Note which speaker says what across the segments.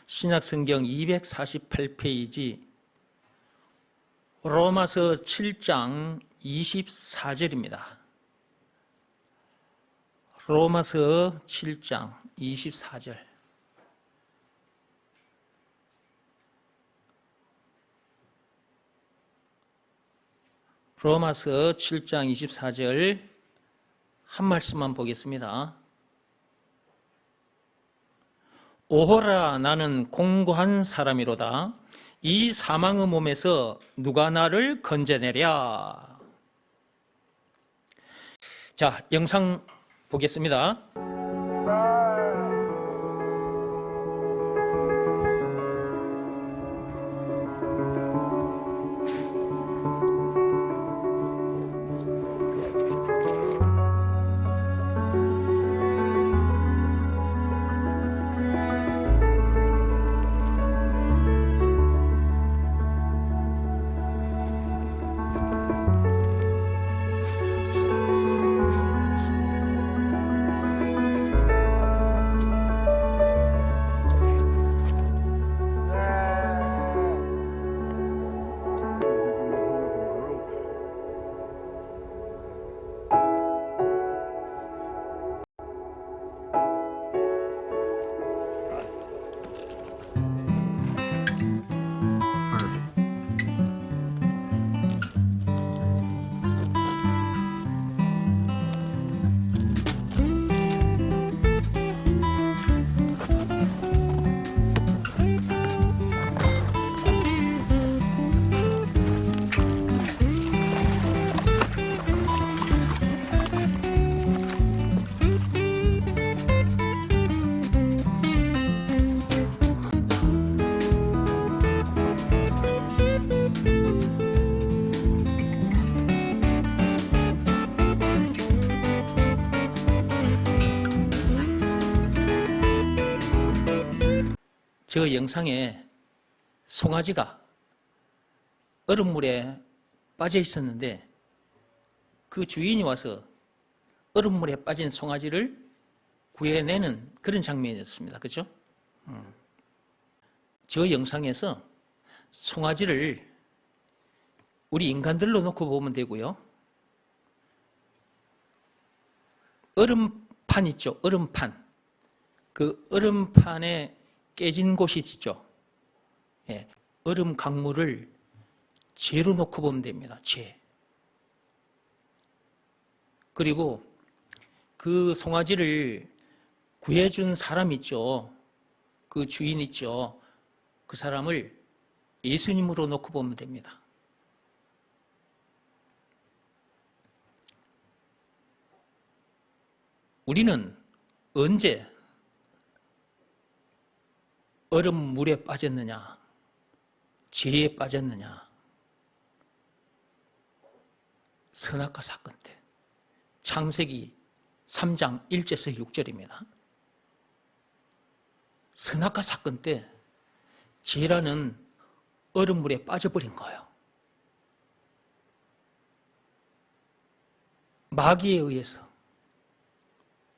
Speaker 1: 신약성경 248페이지 로마서 7장 24절입니다. 로마서 7장 24절. 로마서 7장 24절 한 말씀만 보겠습니다. 오호라, 나는 공고한 사람이로다. 이 사망의 몸에서 누가 나를 건져내랴. 자, 영상 보겠습니다. 저 영상에 송아지가 얼음물에 빠져 있었는데 그 주인이 와서 얼음물에 빠진 송아지를 구해내는 그런 장면이었습니다. 그렇죠? 저 영상에서 송아지를 우리 인간들로 놓고 보면 되고요. 얼음판 있죠? 얼음판. 그 얼음판에 깨진 곳이 있죠. 예, 얼음 강물을 죄로 놓고 보면 됩니다. 죄. 그리고 그 송아지를 구해준 사람 있죠. 그 주인 있죠. 그 사람을 예수님으로 놓고 보면 됩니다. 우리는 언제 얼음물에 빠졌느냐, 죄에 빠졌느냐? 선악과 사건 때. 창세기 3장 1절에서 6절입니다. 선악과 사건 때 죄라는 얼음물에 빠져버린 거예요. 마귀에 의해서,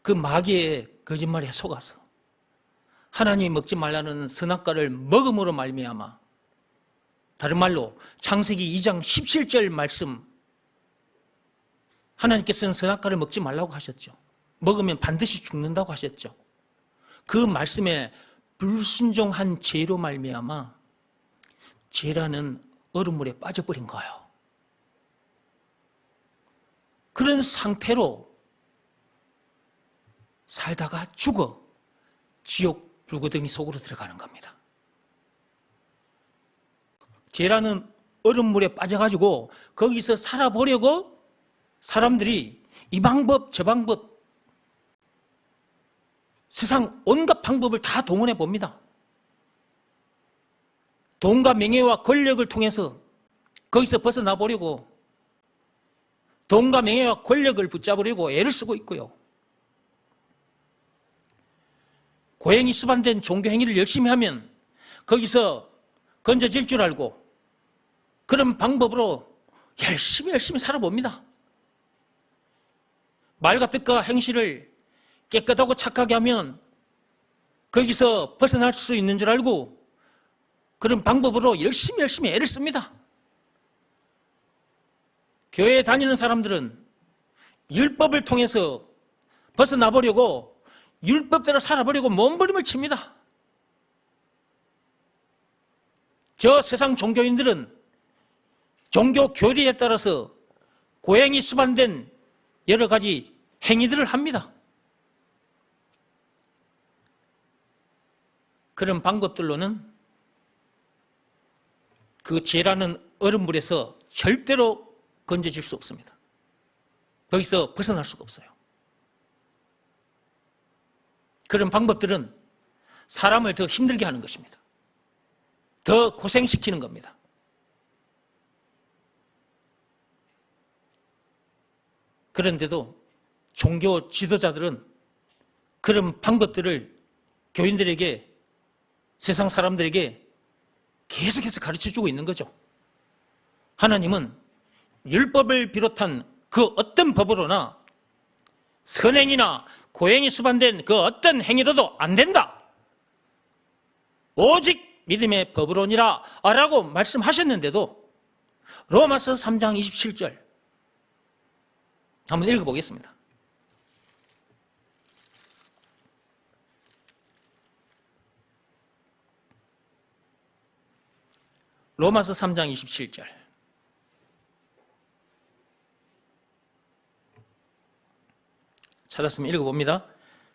Speaker 1: 그 마귀의 거짓말에 속아서 하나님이 먹지 말라는 선악과를 먹음으로 말미암아, 다른 말로 창세기 2장 17절 말씀, 하나님께서는 선악과를 먹지 말라고 하셨죠. 먹으면 반드시 죽는다고 하셨죠. 그 말씀에 불순종한 죄로 말미암아 죄라는 얼음물에 빠져버린 거예요. 그런 상태로 살다가 죽어 지옥 불구덩이 속으로 들어가는 겁니다. 죄라는 얼음물에 빠져가지고 거기서 살아보려고 사람들이 이 방법 저 방법, 세상 온갖 방법을 다 동원해 봅니다. 돈과 명예와 권력을 통해서 거기서 벗어나 보려고, 돈과 명예와 권력을 붙잡으려고 애를 쓰고 있고요. 고행이 수반된 종교 행위를 열심히 하면 거기서 건져질 줄 알고 그런 방법으로 열심히 살아봅니다. 말과 뜻과 행실을 깨끗하고 착하게 하면 거기서 벗어날 수 있는 줄 알고 그런 방법으로 열심히 애를 씁니다. 교회에 다니는 사람들은 율법을 통해서 벗어나 보려고 율법대로 살아보려고 몸부림을 칩니다. 저 세상 종교인들은 종교 교리에 따라서 고행이 수반된 여러 가지 행위들을 합니다. 그런 방법들로는 그 죄라는 얼음물에서 절대로 건져질 수 없습니다. 거기서 벗어날 수가 없어요. 그런 방법들은 사람을 더 힘들게 하는 것입니다. 더 고생시키는 겁니다. 그런데도 종교 지도자들은 그런 방법들을 교인들에게, 세상 사람들에게 계속해서 가르쳐주고 있는 거죠. 하나님은 율법을 비롯한 그 어떤 법으로나 선행이나 고행이 수반된 그 어떤 행위로도 안 된다. 오직 믿음의 법으로니라 라고 말씀하셨는데도 로마서 3장 27절 한번 읽어보겠습니다. 로마서 3장 27절 찾았으면 읽어봅니다.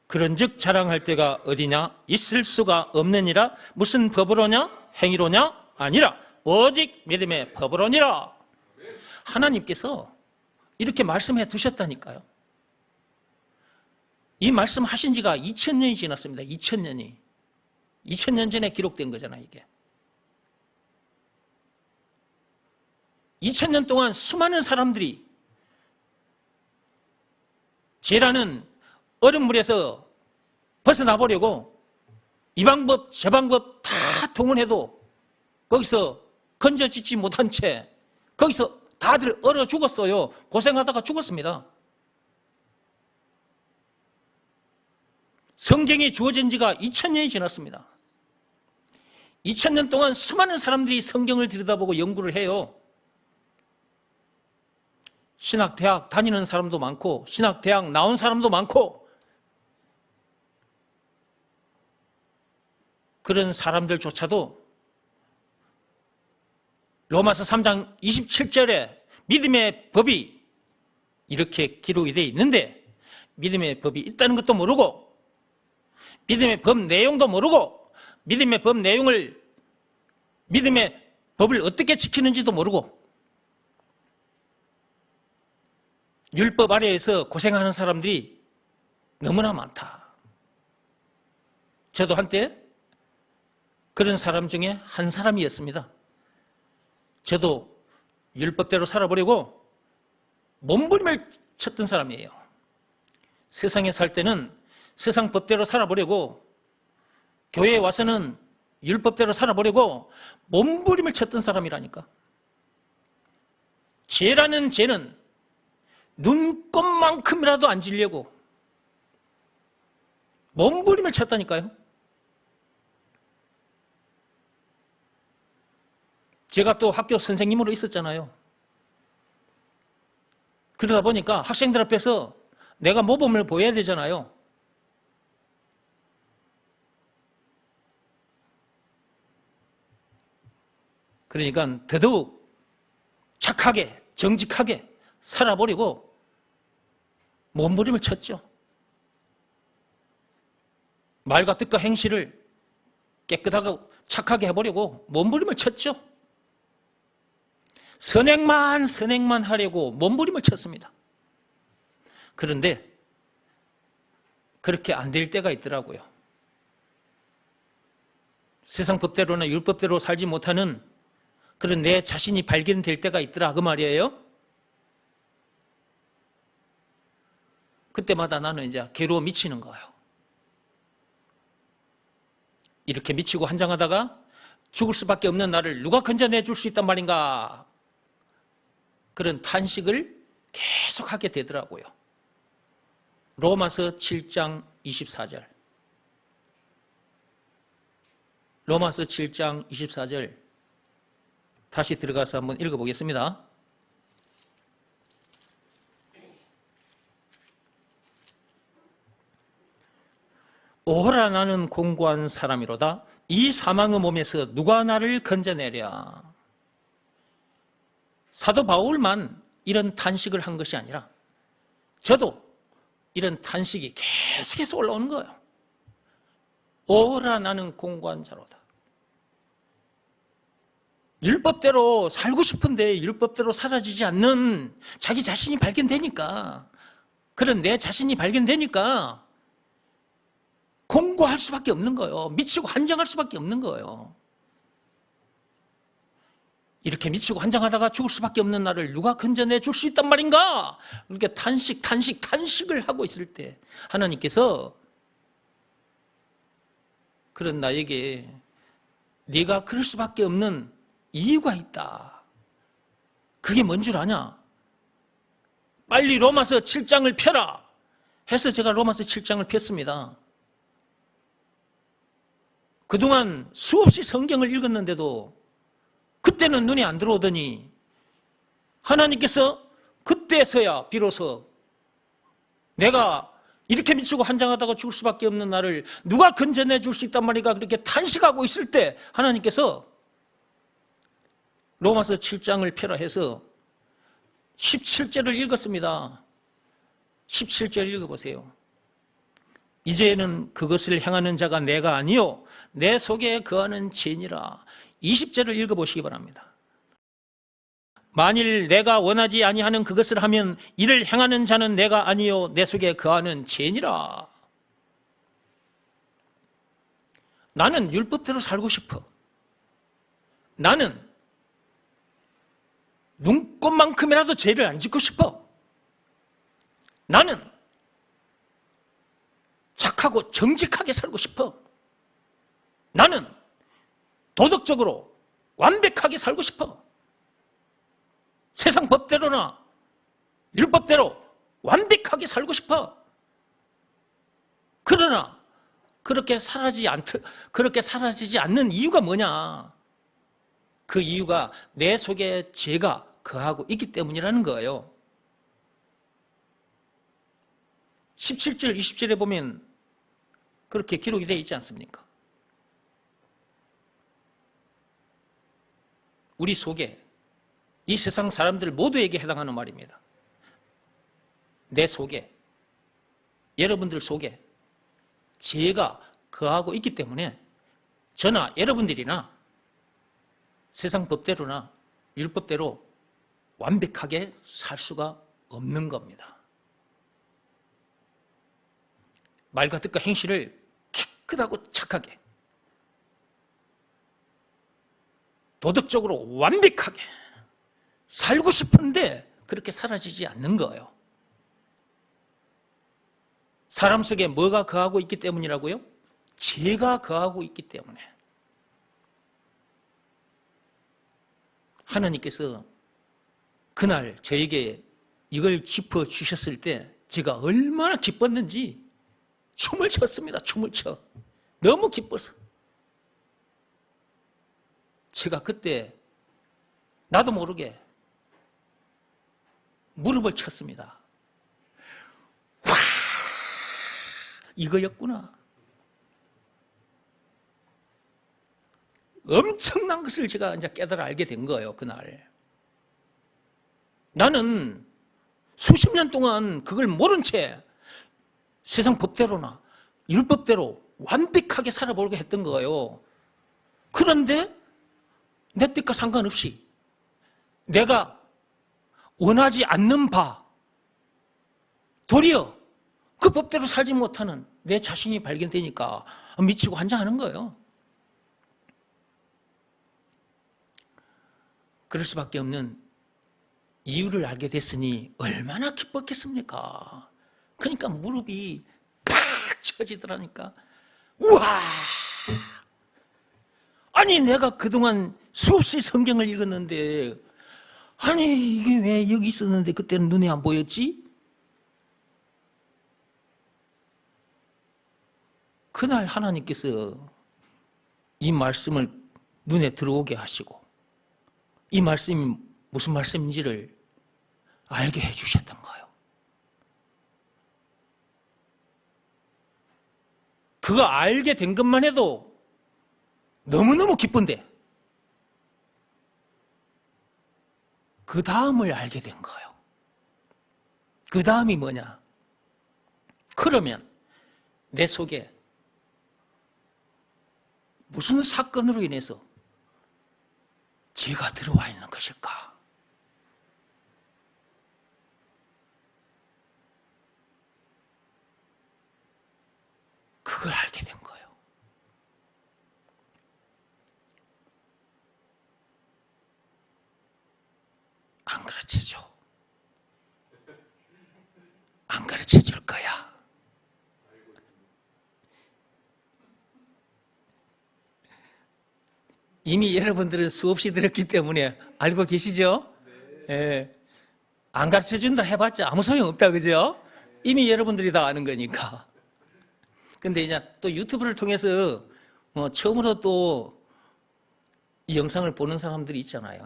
Speaker 1: 그런즉 자랑할 때가 어디냐? 있을 수가 없느니라. 무슨 법으로냐? 행위로냐? 아니라 오직 믿음의 법으로니라. 하나님께서 이렇게 말씀해 두셨다니까요. 이 말씀하신 지가 2000년이 지났습니다. 2000년이. 2000년 전에 기록된 거잖아요, 이게. 2000년 동안 수많은 사람들이 죄라는 얼음물에서 벗어나 보려고 이 방법 저 방법 다 동원해도 거기서 건져지지 못한 채 거기서 다들 얼어 죽었어요. 고생하다가 죽었습니다. 성경이 주어진 지가 2000년이 지났습니다. 2000년 동안 수많은 사람들이 성경을 들여다보고 연구를 해요. 신학대학 다니는 사람도 많고 신학대학 나온 사람도 많고 그런 사람들조차도 로마서 3장 27절에 믿음의 법이 이렇게 기록이 되어 있는데 믿음의 법이 있다는 것도 모르고 믿음의 법 내용도 모르고 믿음의 법 내용을 믿음의 법을 어떻게 지키는지도 모르고 율법 아래에서 고생하는 사람들이 너무나 많다. 저도 한때 그런 사람 중에 한 사람이었습니다. 저도 율법대로 살아보려고 몸부림을 쳤던 사람이에요. 세상에 살 때는 세상 법대로 살아보려고 교회에 와서는 율법대로 살아보려고 몸부림을 쳤던 사람이라니까. 죄라는 죄는 눈곱만큼이라도 안 지려고 몸부림을 쳤다니까요. 제가 또 학교 선생님으로 있었잖아요. 그러다 보니까 학생들 앞에서 내가 모범을 보여야 되잖아요. 그러니까 더더욱 착하게 정직하게 살아보려고 몸부림을 쳤죠. 말과 뜻과 행실을 깨끗하고 착하게 해보려고 몸부림을 쳤죠. 선행만 하려고 몸부림을 쳤습니다. 그런데 그렇게 안 될 때가 있더라고요. 세상 법대로나 율법대로 살지 못하는 그런 내 자신이 발견될 때가 있더라 그 말이에요. 그때마다 나는 이제 괴로워 미치는 거예요. 이렇게 미치고 한장하다가 죽을 수밖에 없는 나를 누가 건져내줄 수 있단 말인가, 그런 탄식을 계속하게 되더라고요. 로마서 7장 24절 로마서 7장 24절 다시 들어가서 한번 읽어보겠습니다. 오호라 나는 공고한 사람이로다. 이 사망의 몸에서 누가 나를 건져내랴. 사도 바울만 이런 탄식을 한 것이 아니라 저도 이런 탄식이 계속해서 올라오는 거예요. 오호라 나는 공고한 자로다. 율법대로 살고 싶은데 율법대로 사라지지 않는 자기 자신이 발견되니까, 그런 내 자신이 발견되니까 공고할 수밖에 없는 거예요. 미치고 환장할 수밖에 없는 거예요. 이렇게 미치고 환장하다가 죽을 수밖에 없는 나를 누가 건져내 줄 수 있단 말인가? 이렇게 탄식을 하고 있을 때 하나님께서 그런 나에게 네가 그럴 수밖에 없는 이유가 있다. 그게 뭔 줄 아냐? 빨리 로마서 7장을 펴라 해서 제가 로마서 7장을 폈습니다. 그동안 수없이 성경을 읽었는데도 그때는 눈에 안 들어오더니 하나님께서 그때서야 비로소 내가 이렇게 미치고 환장하다가 죽을 수밖에 없는 나를 누가 건져내 줄 수 있단 말인가 그렇게 탄식하고 있을 때 하나님께서 로마서 7장을 펴라 해서 17절을 읽었습니다. 17절 읽어보세요. 이제는 그것을 행하는 자가 내가 아니요 내 속에 거하는 죄니라. 20절을 읽어보시기 바랍니다. 만일 내가 원하지 아니하는 그것을 하면 이를 행하는 자는 내가 아니요 내 속에 거하는 죄니라. 나는 율법대로 살고 싶어. 나는 눈꽃만큼이라도 죄를 안 짓고 싶어. 나는 착하고 정직하게 살고 싶어. 나는 도덕적으로 완벽하게 살고 싶어. 세상 법대로나 율법대로 완벽하게 살고 싶어. 그러나 그렇게 사라지지 않는 이유가 뭐냐? 그 이유가 내 속에 죄가 거하고 있기 때문이라는 거예요. 17절, 20절에 보면 그렇게 기록이 되어 있지 않습니까? 우리 속에, 이 세상 사람들 모두에게 해당하는 말입니다. 내 속에, 여러분들 속에 죄가 거하고 있기 때문에 저나 여러분들이나 세상 법대로나 율법대로 완벽하게 살 수가 없는 겁니다. 말과 뜻과 행실을 깨끗하고 착하게 도덕적으로 완벽하게 살고 싶은데 그렇게 사라지지 않는 거예요. 사람 속에 뭐가 거하고 있기 때문이라고요? 죄가 거하고 있기 때문에. 하나님께서 그날 저에게 이걸 짚어주셨을 때 제가 얼마나 기뻤는지 춤을 췄습니다. 춤을 춰. 너무 기뻐서. 제가 그때 나도 모르게 무릎을 쳤습니다. 와, 이거였구나. 엄청난 것을 제가 이제 깨달아 알게 된 거예요, 그날. 나는 수십 년 동안 그걸 모른 채 세상 법대로나 율법대로 완벽하게 살아보려고 했던 거예요. 그런데 내 뜻과 상관없이 내가 원하지 않는 바, 도리어 그 법대로 살지 못하는 내 자신이 발견되니까 미치고 환장하는 거예요. 그럴 수밖에 없는 이유를 알게 됐으니 얼마나 기뻤겠습니까? 그러니까 무릎이 팍 쳐지더라니까. 우와! 아니 내가 그동안 수없이 성경을 읽었는데 아니 이게 왜 여기 있었는데 그때는 눈에 안 보였지? 그날 하나님께서 이 말씀을 눈에 들어오게 하시고 이 말씀이 무슨 말씀인지를 알게 해주셨던 거예요. 그거 알게 된 것만 해도 너무너무 기쁜데 그 다음을 알게 된 거예요. 그 다음이 뭐냐? 그러면 내 속에 무슨 사건으로 인해서 죄가 들어와 있는 것일까? 그걸 알게 된 거예요. 안 가르쳐줘. 안 가르쳐 줄 거야. 이미 여러분들은 수없이 들었기 때문에 알고 계시죠? 네. 안 가르쳐 준다 해봤자 아무 소용 없다, 그죠? 이미 여러분들이 다 아는 거니까. 근데 이제 또 유튜브를 통해서 처음으로 또 이 영상을 보는 사람들이 있잖아요.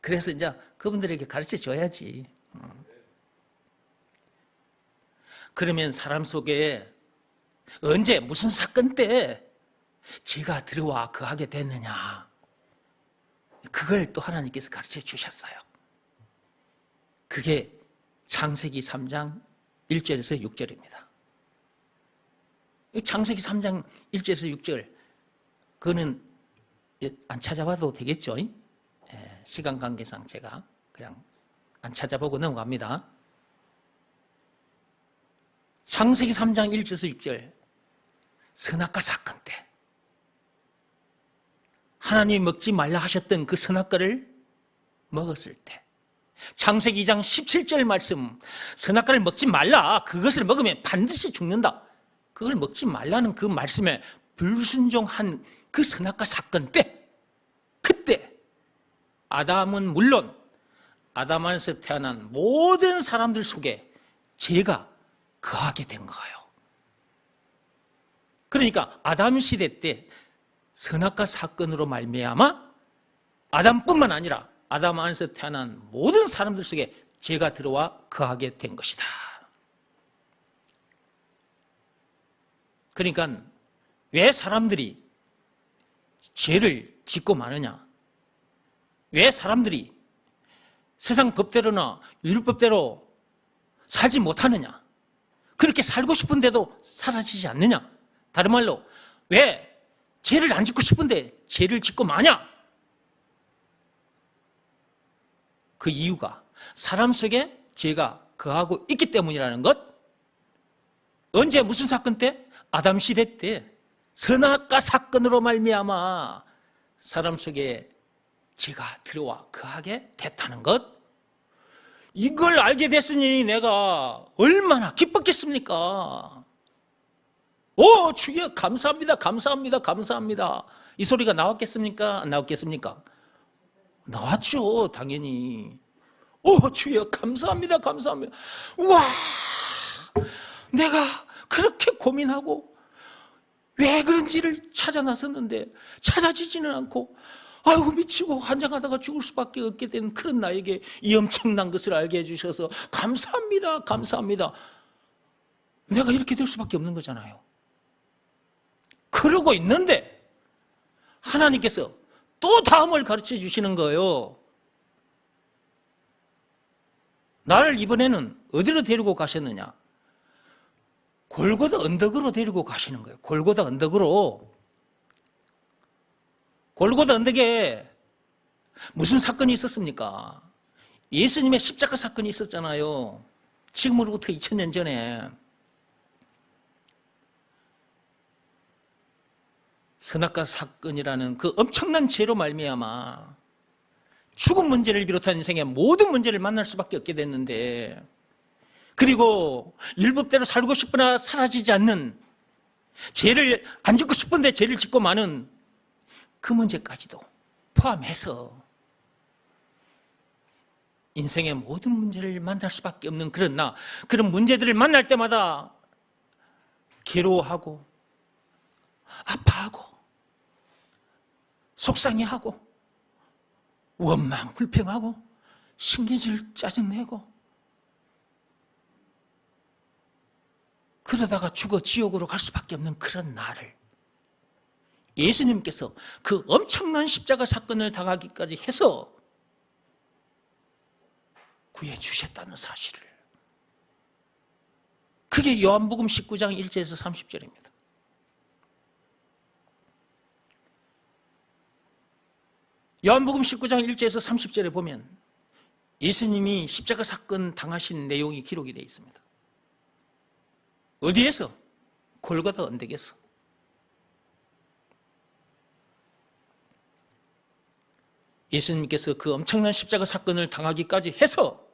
Speaker 1: 그래서 이제 그분들에게 가르쳐 줘야지. 그러면 사람 속에 언제 무슨 사건 때 죄가 들어와 거하게 됐느냐, 그걸 또 하나님께서 가르쳐 주셨어요. 그게 창세기 3장 1절에서 6절입니다. 창세기 3장 1절에서 6절, 그거는 안 찾아봐도 되겠죠? 시간 관계상 제가 그냥 안 찾아보고 넘어갑니다. 창세기 3장 1절에서 6절, 선악과 사건 때 하나님이 먹지 말라 하셨던 그 선악과를 먹었을 때, 창세기 2장 17절 말씀, 선악과를 먹지 말라, 그것을 먹으면 반드시 죽는다, 그걸 먹지 말라는 그 말씀에 불순종한 그 선악과 사건 때, 그때 아담은 물론 아담 안에서 태어난 모든 사람들 속에 죄가 거하게 된 거예요. 그러니까 아담 시대 때 선악과 사건으로 말미암아 아담뿐만 아니라 아담 안에서 태어난 모든 사람들 속에 죄가 들어와 거하게 된 것이다. 그러니까 왜 사람들이 죄를 짓고 마느냐? 왜 사람들이 세상 법대로나 율법대로 살지 못하느냐? 그렇게 살고 싶은데도 사라지지 않느냐? 다른 말로 왜 죄를 안 짓고 싶은데 죄를 짓고 마냐? 그 이유가 사람 속에 죄가 거하고 있기 때문이라는 것. 언제 무슨 사건 때? 아담 시대 때 선악과 사건으로 말미암아 사람 속에 죄가 들어와 거하게 됐다는 것. 이걸 알게 됐으니 내가 얼마나 기뻤겠습니까? 오, 주여 감사합니다, 감사합니다, 감사합니다. 이 소리가 나왔겠습니까? 안 나왔겠습니까? 나왔죠, 당연히. 오, 주여 감사합니다, 감사합니다. 와, 내가 그렇게 고민하고 왜 그런지를 찾아 나섰는데 찾아지지는 않고, 아이고 미치고 환장하다가 죽을 수밖에 없게 된 그런 나에게 이 엄청난 것을 알게 해주셔서 감사합니다, 감사합니다. 내가 이렇게 될 수밖에 없는 거잖아요. 그러고 있는데 하나님께서 또 다음을 가르쳐 주시는 거예요. 나를 이번에는 어디로 데리고 가셨느냐? 골고다 언덕으로 데리고 가시는 거예요. 골고다 언덕으로. 골고다 언덕에 무슨 사건이 있었습니까? 예수님의 십자가 사건이 있었잖아요. 지금으로부터 2000년 전에. 선악과 사건이라는 그 엄청난 죄로 말미암아 죽음 문제를 비롯한 인생의 모든 문제를 만날 수밖에 없게 됐는데, 그리고 율법대로 살고 싶으나 사라지지 않는, 죄를 안 짓고 싶은데 죄를 짓고 마는 그 문제까지도 포함해서 인생의 모든 문제를 만날 수밖에 없는 그런 나, 그런 문제들을 만날 때마다 괴로워하고 아파하고 속상해하고 원망 불평하고 신경질 짜증내고 그러다가 죽어 지옥으로 갈 수밖에 없는 그런 나를 예수님께서 그 엄청난 십자가 사건을 당하기까지 해서 구해주셨다는 사실을, 그게 요한복음 19장 1절에서 30절입니다. 요한복음 19장 1절에서 30절에 보면 예수님이 십자가 사건 당하신 내용이 기록이 되어 있습니다. 어디에서? 골고다 언덕에서. 예수님께서 그 엄청난 십자가 사건을 당하기까지 해서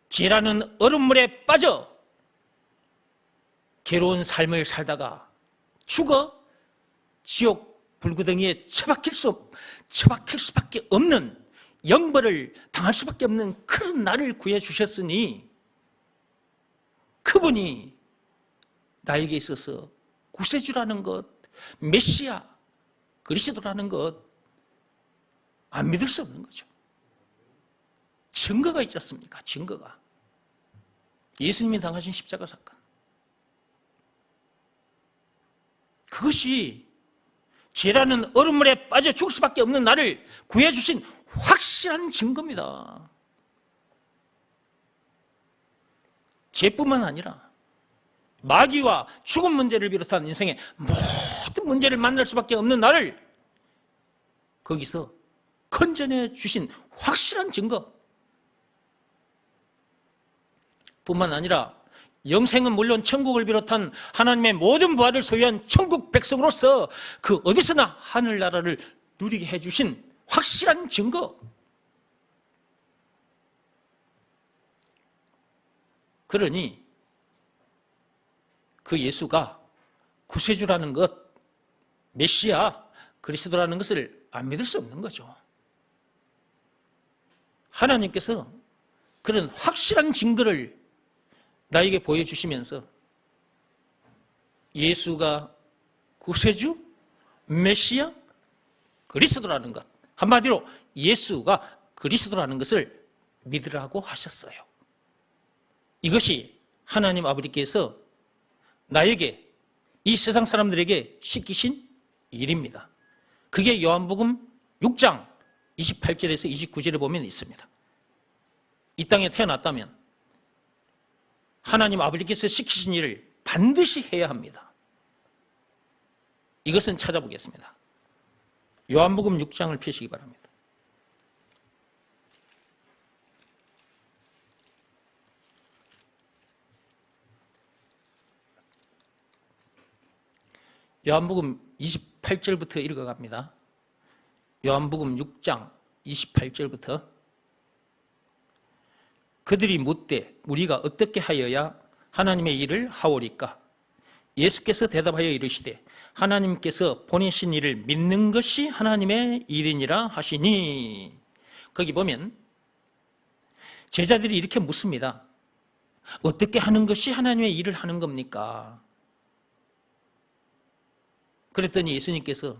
Speaker 1: 죄라는 얼음물에 빠져 괴로운 삶을 살다가 죽어 지옥 불구덩이에 처박힐 수밖에 없는 영벌을 당할 수밖에 없는 그런 나를 구해 주셨으니 그분이 나에게 있어서 구세주라는 것, 메시아, 그리스도라는 것 안 믿을 수 없는 거죠. 증거가 있지 않습니까? 증거가. 예수님이 당하신 십자가 사건. 그것이 죄라는 얼음물에 빠져 죽을 수밖에 없는 나를 구해주신 확실한 증거입니다. 죄뿐만 아니라 마귀와 죽음 문제를 비롯한 인생의 모든 문제를 만날 수밖에 없는 나를 거기서 건져내 주신 확실한 증거 뿐만 아니라 영생은 물론 천국을 비롯한 하나님의 모든 부활을 소유한 천국 백성으로서 그 어디서나 하늘나라를 누리게 해주신 확실한 증거. 그러니 그 예수가 구세주라는 것, 메시아, 그리스도라는 것을 안 믿을 수 없는 거죠. 하나님께서 그런 확실한 증거를 나에게 보여주시면서 예수가 구세주, 메시아, 그리스도라는 것, 한마디로 예수가 그리스도라는 것을 믿으라고 하셨어요. 이것이 하나님 아버지께서 나에게, 이 세상 사람들에게 시키신 일입니다. 그게 요한복음 6장 28절에서 29절에 보면 있습니다. 이 땅에 태어났다면 하나님 아버지께서 시키신 일을 반드시 해야 합니다. 이것은 찾아보겠습니다. 요한복음 6장을 펴시기 바랍니다. 요한복음 28절부터 읽어갑니다. 요한복음 6장 28절부터 그들이 묻되 우리가 어떻게 하여야 하나님의 일을 하오리까? 예수께서 대답하여 이르시되 하나님께서 보내신 일을 믿는 것이 하나님의 일이니라 하시니. 거기 보면 제자들이 이렇게 묻습니다. 어떻게 하는 것이 하나님의 일을 하는 겁니까? 그랬더니 예수님께서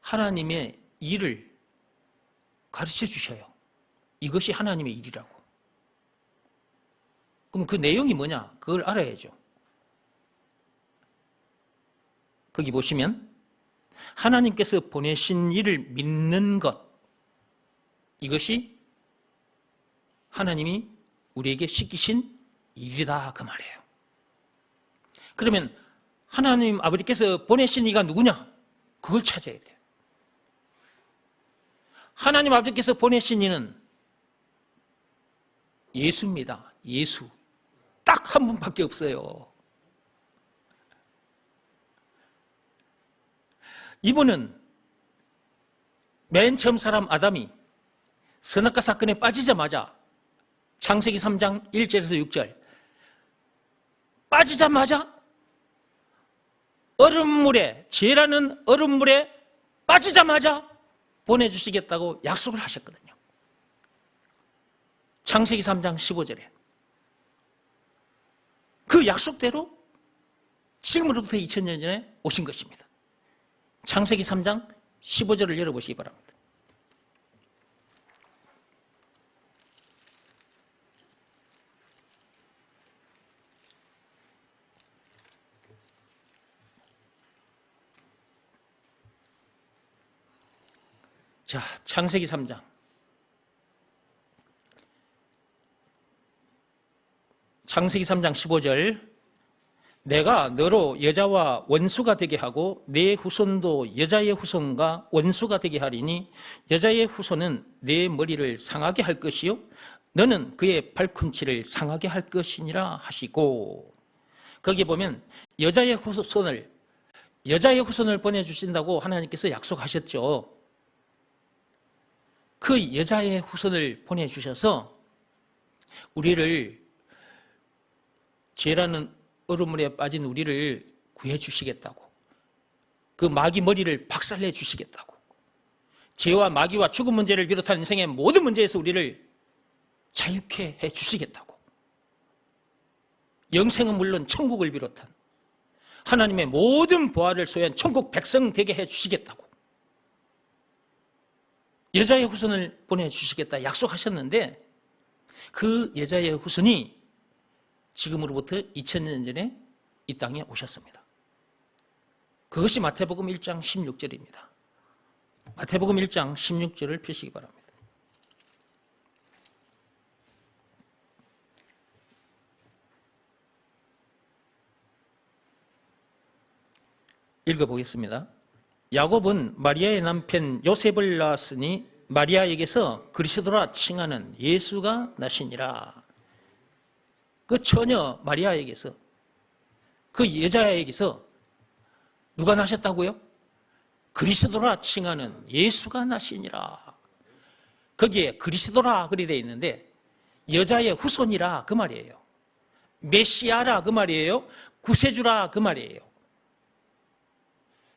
Speaker 1: 하나님의 일을 가르쳐 주셔요. 이것이 하나님의 일이라고. 그럼 그 내용이 뭐냐? 그걸 알아야죠. 거기 보시면 하나님께서 보내신 일을 믿는 것, 이것이 하나님이 우리에게 시키신 일이다 그 말이에요. 그러면 하나님 아버지께서 보내신 이가 누구냐? 그걸 찾아야 돼요. 하나님 아버지께서 보내신 이는 예수입니다. 예수. 딱 한 분밖에 없어요. 이분은 맨 처음 사람 아담이 선악과 사건에 빠지자마자 창세기 3장 1절에서 6절 빠지자마자 얼음물에, 죄라는 얼음물에 빠지자마자 보내주시겠다고 약속을 하셨거든요. 창세기 3장 15절에. 그 약속대로 지금으로부터 2000년 전에 오신 것입니다. 창세기 3장 15절을 열어보시기 바랍니다. 자, 창세기 3장. 창세기 3장 15절. 내가 너로 여자와 원수가 되게 하고 내 후손도 여자의 후손과 원수가 되게 하리니 여자의 후손은 내 머리를 상하게 할 것이요 너는 그의 발꿈치를 상하게 할 것이니라 하시고, 거기 보면 여자의 후손을 보내주신다고 하나님께서 약속하셨죠. 그 여자의 후손을 보내주셔서 우리를, 죄라는 얼음물에 빠진 우리를 구해주시겠다고, 그 마귀 머리를 박살내 주시겠다고, 죄와 마귀와 죽음 문제를 비롯한 인생의 모든 문제에서 우리를 자유케 해주시겠다고, 영생은 물론 천국을 비롯한 하나님의 모든 보화를 소유한 천국 백성 되게 해주시겠다고, 여자의 후손을 보내주시겠다 약속하셨는데, 그 여자의 후손이 지금으로부터 2000년 전에 이 땅에 오셨습니다. 그것이 마태복음 1장 16절입니다. 마태복음 1장 16절을 펴시기 바랍니다. 읽어보겠습니다. 야곱은 마리아의 남편 요셉을 낳았으니 마리아에게서 그리스도라 칭하는 예수가 나시니라. 그 처녀 마리아에게서, 그 여자에게서 누가 나셨다고요? 그리스도라 칭하는 예수가 나시니라. 거기에 그리스도라 그리 되어 있는데 여자의 후손이라 그 말이에요. 메시아라 그 말이에요. 구세주라 그 말이에요.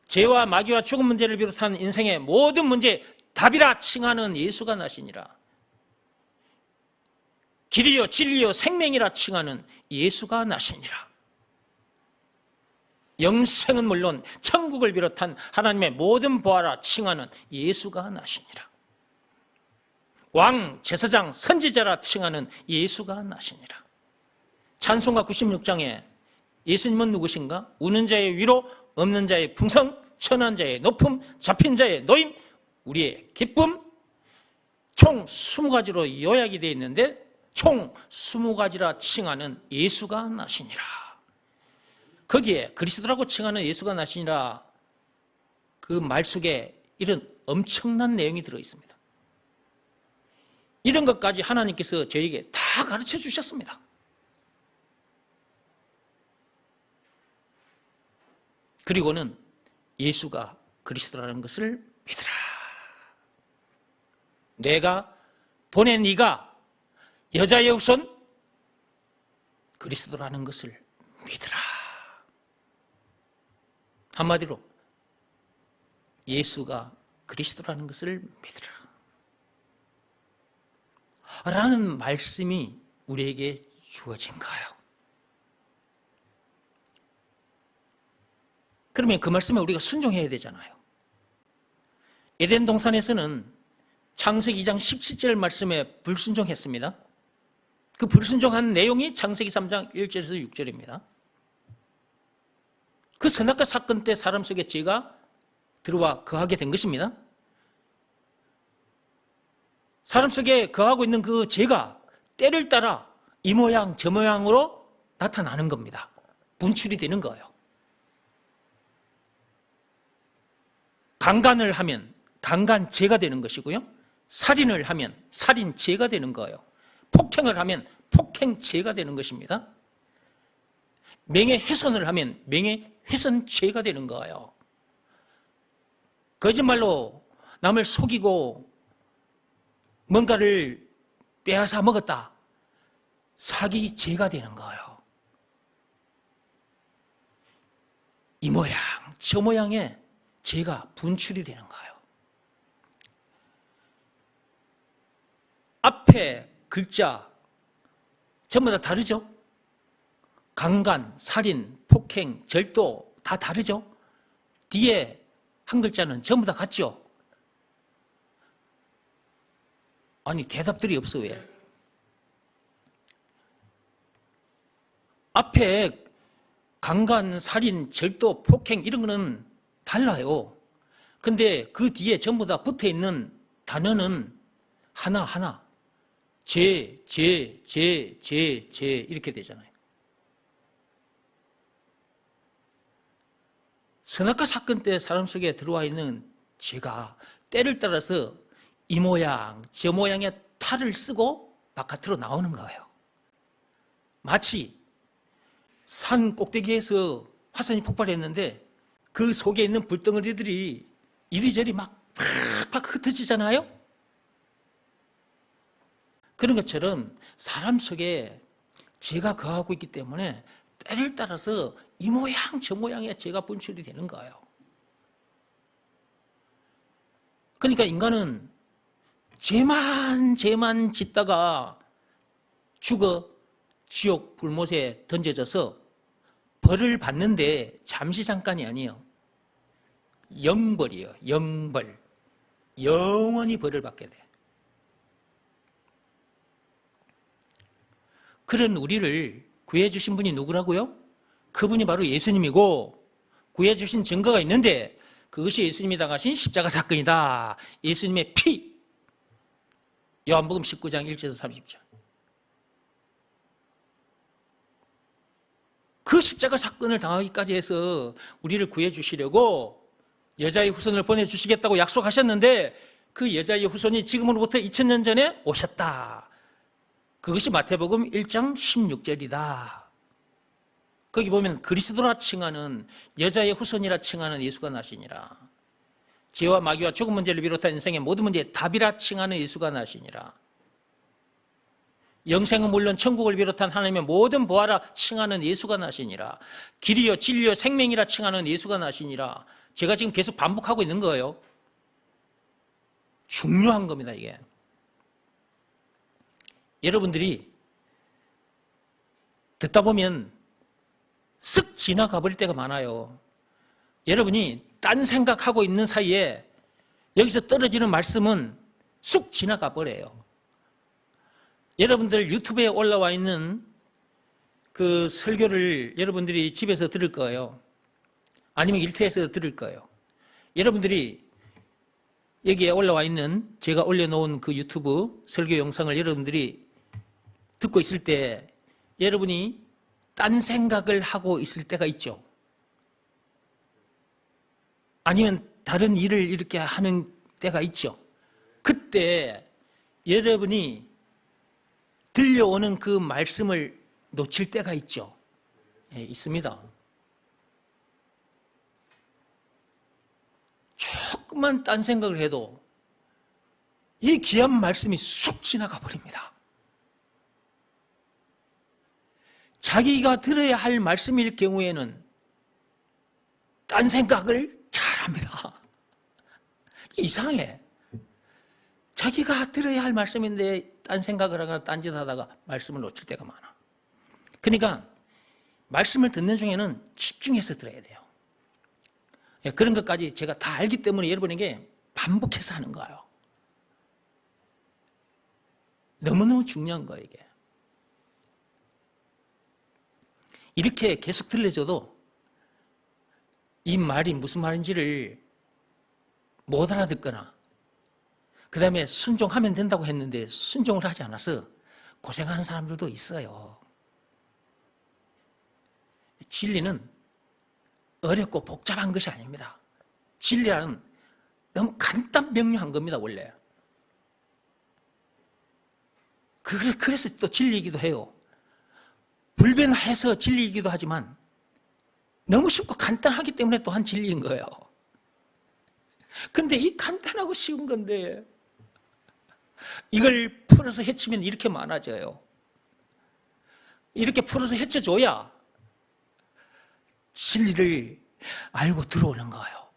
Speaker 1: 죄와 마귀와 죽음 문제를 비롯한 인생의 모든 문제 답이라 칭하는 예수가 나시니라. 길이요 진리요 생명이라 칭하는 예수가 나시니라. 영생은 물론 천국을 비롯한 하나님의 모든 보화라 칭하는 예수가 나시니라. 왕, 제사장, 선지자라 칭하는 예수가 나시니라. 찬송가 96장에 예수님은 누구신가? 우는 자의 위로, 없는 자의 풍성, 천한 자의 높음, 잡힌 자의 노임, 우리의 기쁨, 총 20가지로 요약이 되어 있는데 총 20가지라 칭하는 예수가 나시니라. 거기에 그리스도라고 칭하는 예수가 나시니라, 그 말 속에 이런 엄청난 내용이 들어있습니다. 이런 것까지 하나님께서 저에게 다 가르쳐 주셨습니다. 그리고는 예수가 그리스도라는 것을 믿으라. 내가 보낸 네가 여자의 후손 그리스도라는 것을 믿으라. 한마디로 예수가 그리스도라는 것을 믿으라 라는 말씀이 우리에게 주어진 거예요. 그러면 그 말씀에 우리가 순종해야 되잖아요. 에덴 동산에서는 창세기 2장 17절 말씀에 불순종했습니다. 그 불순종한 내용이 창세기 3장 1절에서 6절입니다. 그 선악과 사건 때 사람 속에 죄가 들어와 거하게 된 것입니다. 사람 속에 거하고 있는 그 죄가 때를 따라 이 모양 저 모양으로 나타나는 겁니다. 분출이 되는 거예요. 강간을 하면 강간죄가 되는 것이고요. 살인을 하면 살인죄가 되는 거예요. 폭행을 하면 폭행죄가 되는 것입니다. 명예훼손을 하면 명예훼손죄가 되는 거예요. 거짓말로 남을 속이고 뭔가를 빼앗아 먹었다, 사기죄가 되는 거예요. 이 모양 저 모양의 죄가 분출이 되는 거예요. 앞에 글자 전부 다 다르죠? 강간, 살인, 폭행, 절도 다 다르죠? 뒤에 한 글자는 전부 다 같죠? 아니, 대답들이 없어, 왜? 앞에 강간, 살인, 절도, 폭행 이런 거는 달라요. 근데 그 뒤에 전부 다 붙어 있는 단어는 하나하나 죄 이렇게 되잖아요. 선악과 사건 때 사람 속에 들어와 있는 죄가 때를 따라서 이 모양 저 모양의 탈을 쓰고 바깥으로 나오는 거예요. 마치 산 꼭대기에서 화산이 폭발했는데 그 속에 있는 불덩어리들이 이리저리 막 팍팍 흩어지잖아요. 그런 것처럼 사람 속에 죄가 거하고 있기 때문에 때를 따라서 이 모양 저 모양의 죄가 분출이 되는 거예요. 그러니까 인간은 죄만 짓다가 죽어 지옥 불못에 던져져서 벌을 받는데 잠시 잠깐이 아니에요. 영벌이에요. 영벌. 영원히 벌을 받게 돼. 그런 우리를 구해주신 분이 누구라고요? 그분이 바로 예수님이고 구해주신 증거가 있는데 그것이 예수님이 당하신 십자가 사건이다. 예수님의 피. 요한복음 19장 1절에서 30절. 그 십자가 사건을 당하기까지 해서 우리를 구해주시려고 여자의 후손을 보내주시겠다고 약속하셨는데 그 여자의 후손이 지금으로부터 2000년 전에 오셨다. 그것이 마태복음 1장 16절이다. 거기 보면 그리스도라 칭하는 여자의 후손이라 칭하는 예수가 나시니라. 죄와 마귀와 죽음 문제를 비롯한 인생의 모든 문제의 답이라 칭하는 예수가 나시니라. 영생은 물론 천국을 비롯한 하나님의 모든 보화라 칭하는 예수가 나시니라. 길이요 진리요 생명이라 칭하는 예수가 나시니라. 제가 지금 계속 반복하고 있는 거예요. 중요한 겁니다, 이게. 여러분들이 듣다 보면 쓱 지나가 버릴 때가 많아요. 여러분이 딴 생각하고 있는 사이에 여기서 떨어지는 말씀은 쑥 지나가 버려요. 여러분들 유튜브에 올라와 있는 그 설교를 여러분들이 집에서 들을 거예요. 아니면 일터에서 들을 거예요. 여러분들이 여기에 올라와 있는 제가 올려놓은 그 유튜브 설교 영상을 여러분들이 듣고 있을 때 여러분이 딴 생각을 하고 있을 때가 있죠. 아니면 다른 일을 이렇게 하는 때가 있죠. 그때 여러분이 들려오는 그 말씀을 놓칠 때가 있죠. 예, 있습니다. 조금만 딴 생각을 해도 이 귀한 말씀이 쑥 지나가 버립니다. 자기가 들어야 할 말씀일 경우에는 딴 생각을 잘합니다. 이상해. 자기가 들어야 할 말씀인데 딴 생각을 하거나 딴짓 하다가 말씀을 놓칠 때가 많아. 그러니까 말씀을 듣는 중에는 집중해서 들어야 돼요. 그런 것까지 제가 다 알기 때문에 여러분에게 반복해서 하는 거예요. 너무너무 중요한 거예요, 이게. 이렇게 계속 들려줘도 이 말이 무슨 말인지를 못 알아듣거나 그 다음에 순종하면 된다고 했는데 순종을 하지 않아서 고생하는 사람들도 있어요. 진리는 어렵고 복잡한 것이 아닙니다. 진리라는 너무 간단 명료한 겁니다, 원래. 그래서 또 진리이기도 해요. 불변해서 진리이기도 하지만 너무 쉽고 간단하기 때문에 또한 진리인 거예요. 근데 이 간단하고 쉬운 건데 이걸 풀어서 헤치면 이렇게 많아져요. 이렇게 풀어서 헤쳐줘야 진리를 알고 들어오는 거예요.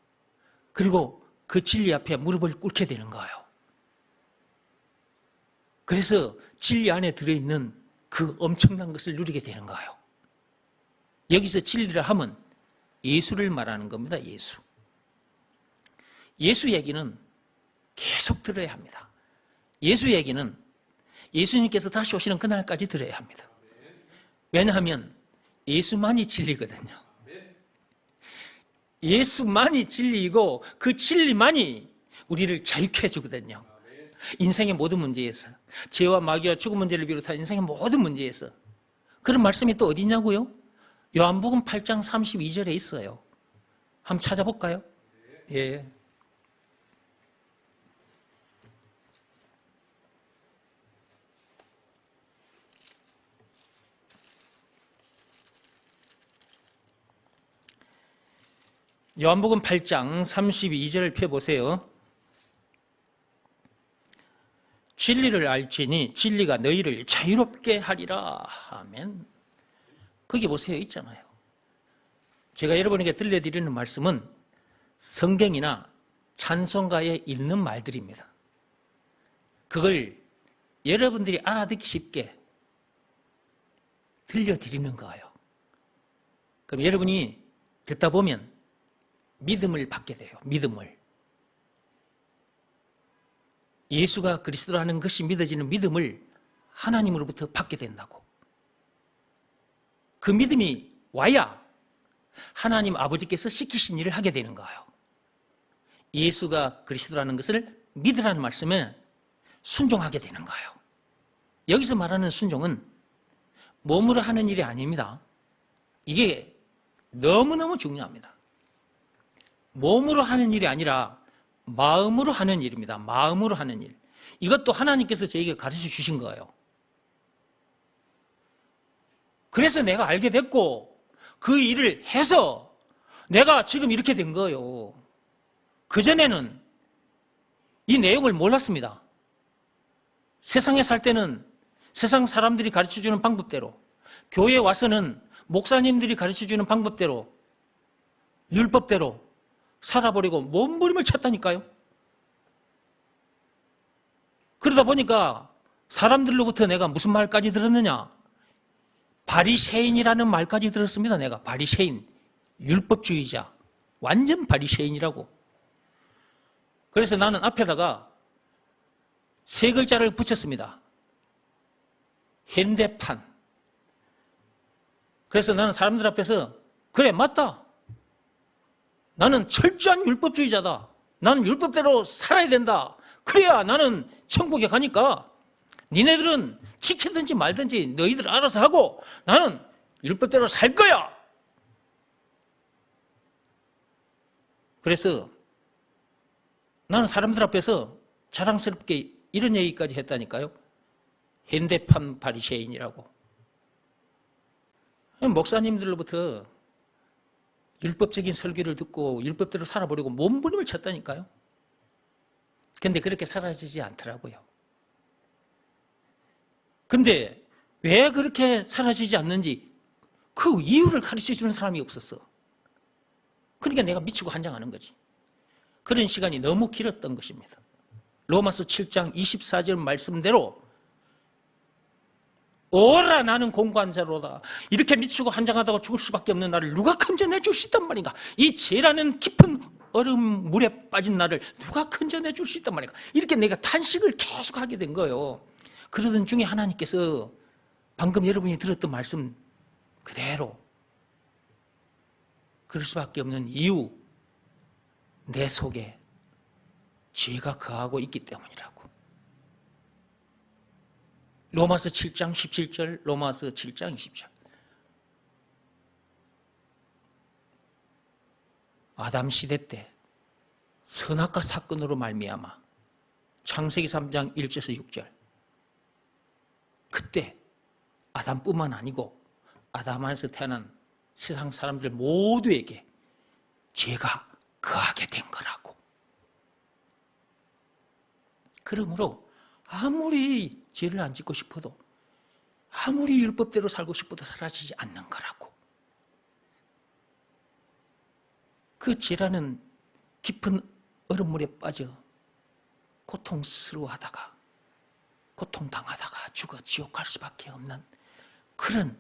Speaker 1: 그리고 그 진리 앞에 무릎을 꿇게 되는 거예요. 그래서 진리 안에 들어있는 그 엄청난 것을 누리게 되는 거예요. 여기서 진리를 하면 예수를 말하는 겁니다. 예수. 예수 얘기는 계속 들어야 합니다. 예수 얘기는 예수님께서 다시 오시는 그날까지 들어야 합니다. 왜냐하면 예수만이 진리거든요. 예수만이 진리이고 그 진리만이 우리를 자유케 해주거든요. 인생의 모든 문제에서, 죄와 마귀와 죽음 문제를 비롯한 인생의 모든 문제에서. 그런 말씀이 또 어디 있냐고요? 요한복음 8장 32절에 있어요. 한번 찾아볼까요? 예. 요한복음 8장 32절을 펴보세요. 진리를 알지니 진리가 너희를 자유롭게 하리라. 아멘. 거기 보세요. 있잖아요. 제가 여러분에게 들려드리는 말씀은 성경이나 찬송가에 있는 말들입니다. 그걸 여러분들이 알아듣기 쉽게 들려드리는 거예요. 그럼 여러분이 듣다 보면 믿음을 받게 돼요. 믿음을. 예수가 그리스도라는 것이 믿어지는 믿음을 하나님으로부터 받게 된다고. 그 믿음이 와야 하나님 아버지께서 시키신 일을 하게 되는 거예요. 예수가 그리스도라는 것을 믿으라는 말씀에 순종하게 되는 거예요. 여기서 말하는 순종은 몸으로 하는 일이 아닙니다. 이게 너무너무 중요합니다. 몸으로 하는 일이 아니라 마음으로 하는 일입니다. 마음으로 하는 일. 이것도 하나님께서 저에게 가르쳐 주신 거예요. 그래서 내가 알게 됐고 그 일을 해서 내가 지금 이렇게 된 거예요. 그전에는 이 내용을 몰랐습니다. 세상에 살 때는 세상 사람들이 가르쳐 주는 방법대로, 교회에 와서는 목사님들이 가르쳐 주는 방법대로, 율법대로 살아버리고 몸부림을 쳤다니까요. 그러다 보니까 사람들로부터 내가 무슨 말까지 들었느냐? 바리새인이라는 말까지 들었습니다. 내가 바리새인, 율법주의자, 완전 바리새인이라고. 그래서 나는 앞에다가 세 글자를 붙였습니다. 현대판. 그래서 나는 사람들 앞에서 그래 맞다. 나는 철저한 율법주의자다. 나는 율법대로 살아야 된다. 그래야 나는 천국에 가니까 니네들은 지키든지 말든지 너희들 알아서 하고 나는 율법대로 살 거야. 그래서 나는 사람들 앞에서 자랑스럽게 이런 얘기까지 했다니까요. 현대판 바리새인이라고. 목사님들로부터 율법적인 설교를 듣고 율법대로 살아보려고 몸부림을 쳤다니까요. 근데 그렇게 사라지지 않더라고요. 근데 왜 그렇게 사라지지 않는지 그 이유를 가르쳐 주는 사람이 없었어. 그러니까 내가 미치고 환장하는 거지. 그런 시간이 너무 길었던 것입니다. 로마서 7장 24절 말씀대로 오라 나는 공고한 자로다. 이렇게 미치고 한장하다가 죽을 수밖에 없는 나를 누가 건져내 줄 수 있단 말인가. 이 죄라는 깊은 얼음 물에 빠진 나를 누가 건져내 줄 수 있단 말인가. 이렇게 내가 탄식을 계속 하게 된 거예요. 그러던 중에 하나님께서 방금 여러분이 들었던 말씀 그대로 그럴 수밖에 없는 이유, 내 속에 죄가 거하고 있기 때문이라고. 로마서 7장 17절, 로마서 7장 20절. 아담 시대 때 선악과 사건으로 말미암아 창세기 3장 1절에서 6절. 그때 아담뿐만 아니고 아담 안에서 태어난 세상 사람들 모두에게 죄가 거하게 된 거라고. 그러므로 아무리 죄를 안 짓고 싶어도 아무리 율법대로 살고 싶어도 사라지지 않는 거라고. 그 죄라는 깊은 얼음물에 빠져 고통스러워하다가 고통당하다가 죽어 지옥 갈 수밖에 없는 그런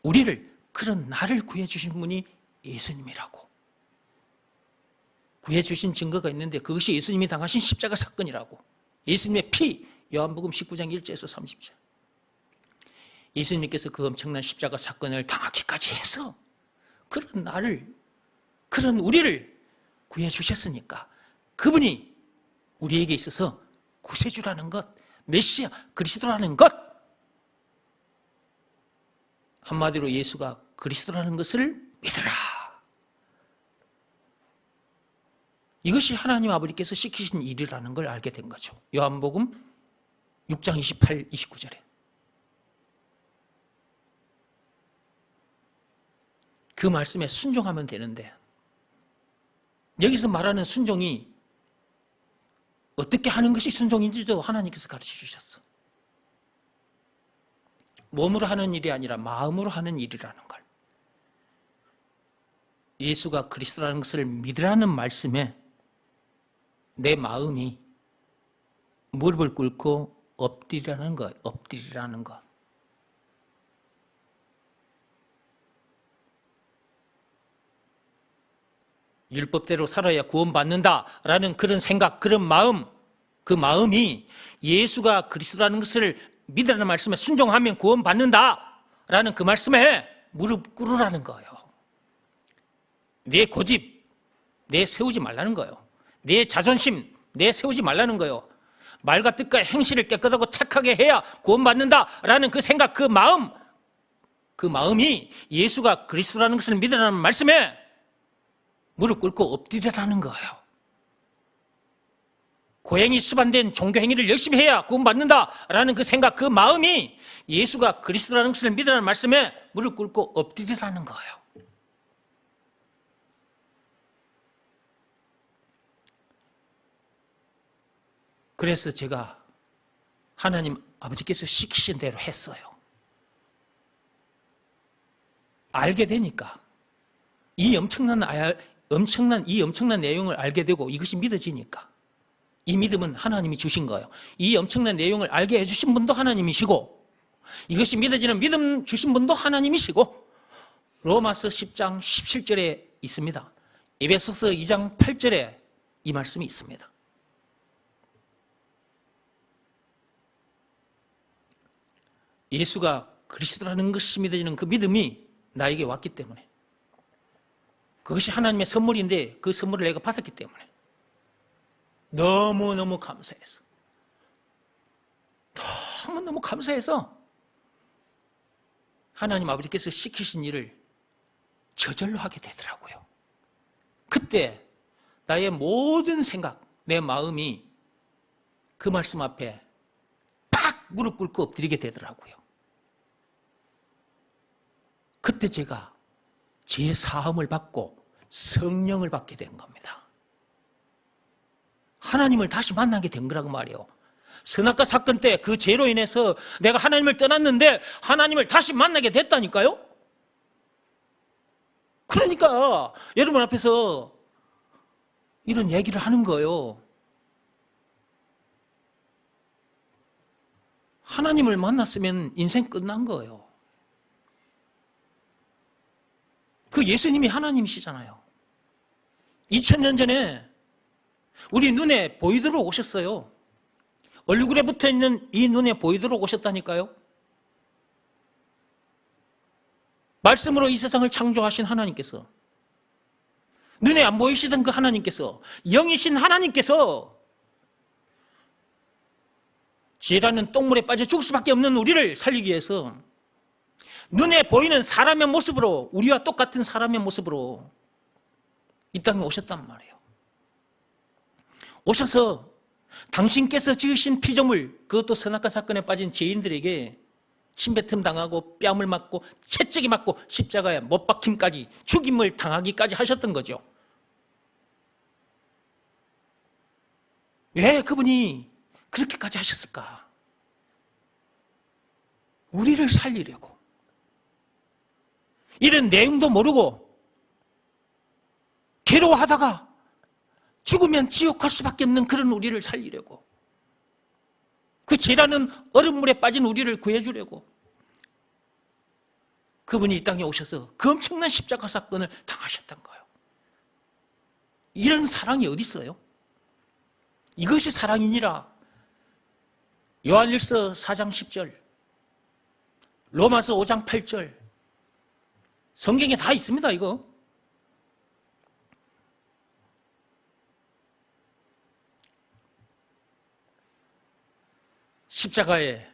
Speaker 1: 우리를, 그런 나를 구해주신 분이 예수님이라고. 구해주신 증거가 있는데 그것이 예수님이 당하신 십자가 사건이라고. 예수님의 피, 요한복음 19장 1절에서 30절. 예수님께서 그 엄청난 십자가 사건을 당하기까지 해서 그런 나를, 그런 우리를 구해주셨으니까 그분이 우리에게 있어서 구세주라는 것, 메시아, 그리스도라는 것, 한마디로 예수가 그리스도라는 것을 믿으라. 이것이 하나님 아버지께서 시키신 일이라는 걸 알게 된 거죠. 요한복음 6장 28, 29절에. 그 말씀에 순종하면 되는데 여기서 말하는 순종이 어떻게 하는 것이 순종인지도 하나님께서 가르쳐 주셨어. 몸으로 하는 일이 아니라 마음으로 하는 일이라는 걸. 예수가 그리스도라는 것을 믿으라는 말씀에 내 마음이 무릎을 꿇고 엎드리라는 것, 엎드리라는 것. 율법대로 살아야 구원받는다라는 그런 생각, 그런 마음, 그 마음이 예수가 그리스도라는 것을 믿으라는 말씀에 순종하면 구원받는다라는 그 말씀에 무릎 꿇으라는 거예요. 내 고집, 내 세우지 말라는 거예요. 내 자존심, 내 세우지 말라는 거예요. 말과 뜻과 행실을 깨끗하고 착하게 해야 구원받는다라는 그 생각, 그 마음, 그 마음이 예수가 그리스도라는 것을 믿으라는 말씀에 무릎 꿇고 엎드리라는 거예요. 고행이 수반된 종교 행위를 열심히 해야 구원받는다라는 그 생각, 그 마음이 예수가 그리스도라는 것을 믿으라는 말씀에 무릎 꿇고 엎드리라는 거예요. 그래서 제가 하나님 아버지께서 시키신 대로 했어요. 알게 되니까 이 엄청난 내용을 알게 되고 이것이 믿어지니까 이 믿음은 하나님이 주신 거예요. 이 엄청난 내용을 알게 해주신 분도 하나님이시고 이것이 믿어지는 믿음 주신 분도 하나님이시고 로마서 10장 17절에 있습니다. 에베소서 2장 8절에 이 말씀이 있습니다. 예수가 그리스도라는 것이 믿어지는 그 믿음이 나에게 왔기 때문에 그것이 하나님의 선물인데 그 선물을 내가 받았기 때문에 너무너무 감사해서 너무너무 감사해서 하나님 아버지께서 시키신 일을 저절로 하게 되더라고요. 그때 나의 모든 생각, 내 마음이 그 말씀 앞에 팍 무릎 꿇고 엎드리게 되더라고요. 그때 제가 제 사함을 받고 성령을 받게 된 겁니다. 하나님을 다시 만나게 된 거라고 말이에요. 선악과 사건 때 그 죄로 인해서 내가 하나님을 떠났는데 하나님을 다시 만나게 됐다니까요. 그러니까 여러분 앞에서 이런 얘기를 하는 거예요. 하나님을 만났으면 인생 끝난 거예요. 그 예수님이 하나님이시잖아요. 2000년 전에 우리 눈에 보이도록 오셨어요. 얼굴에 붙어있는 이 눈에 보이도록 오셨다니까요. 말씀으로 이 세상을 창조하신 하나님께서, 눈에 안 보이시던 그 하나님께서, 영이신 하나님께서 죄라는 똥물에 빠져 죽을 수밖에 없는 우리를 살리기 위해서 눈에 보이는 사람의 모습으로, 우리와 똑같은 사람의 모습으로 이 땅에 오셨단 말이에요. 오셔서 당신께서 지으신 피조물, 그것도 선악과 사건에 빠진 죄인들에게 침뱉음 당하고 뺨을 맞고 채찍이 맞고 십자가에 못 박힘까지, 죽임을 당하기까지 하셨던 거죠. 왜 그분이 그렇게까지 하셨을까? 우리를 살리려고. 이런 내용도 모르고 괴로워하다가 죽으면 지옥 갈 수밖에 없는 그런 우리를 살리려고, 그 죄라는 얼음물에 빠진 우리를 구해주려고 그분이 이 땅에 오셔서 그 엄청난 십자가 사건을 당하셨던 거예요. 이런 사랑이 어디 있어요? 이것이 사랑이니라. 요한일서 4장 10절, 로마서 5장 8절, 성경에 다 있습니다. 이거 십자가에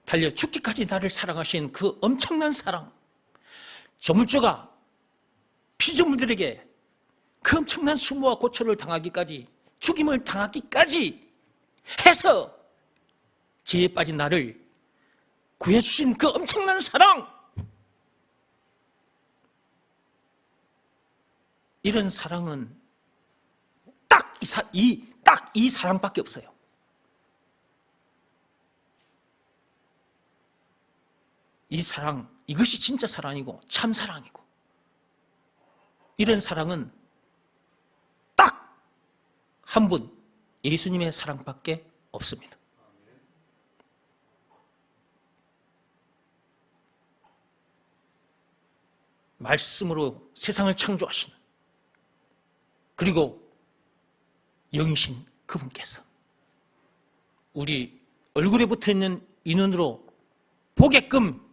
Speaker 1: 달려 죽기까지 나를 사랑하신 그 엄청난 사랑, 저물주가 피조물들에게 그 엄청난 수모와 고초를 당하기까지, 죽임을 당하기까지 해서 죄에 빠진 나를 구해주신 그 엄청난 사랑, 이런 사랑은 딱 이 사랑밖에 없어요. 이 사랑, 이것이 진짜 사랑이고 참 사랑이고, 이런 사랑은 딱 한 분, 예수님의 사랑밖에 없습니다. 말씀으로 세상을 창조하시는, 그리고 영이신 그분께서 우리 얼굴에 붙어있는 이 눈으로 보게끔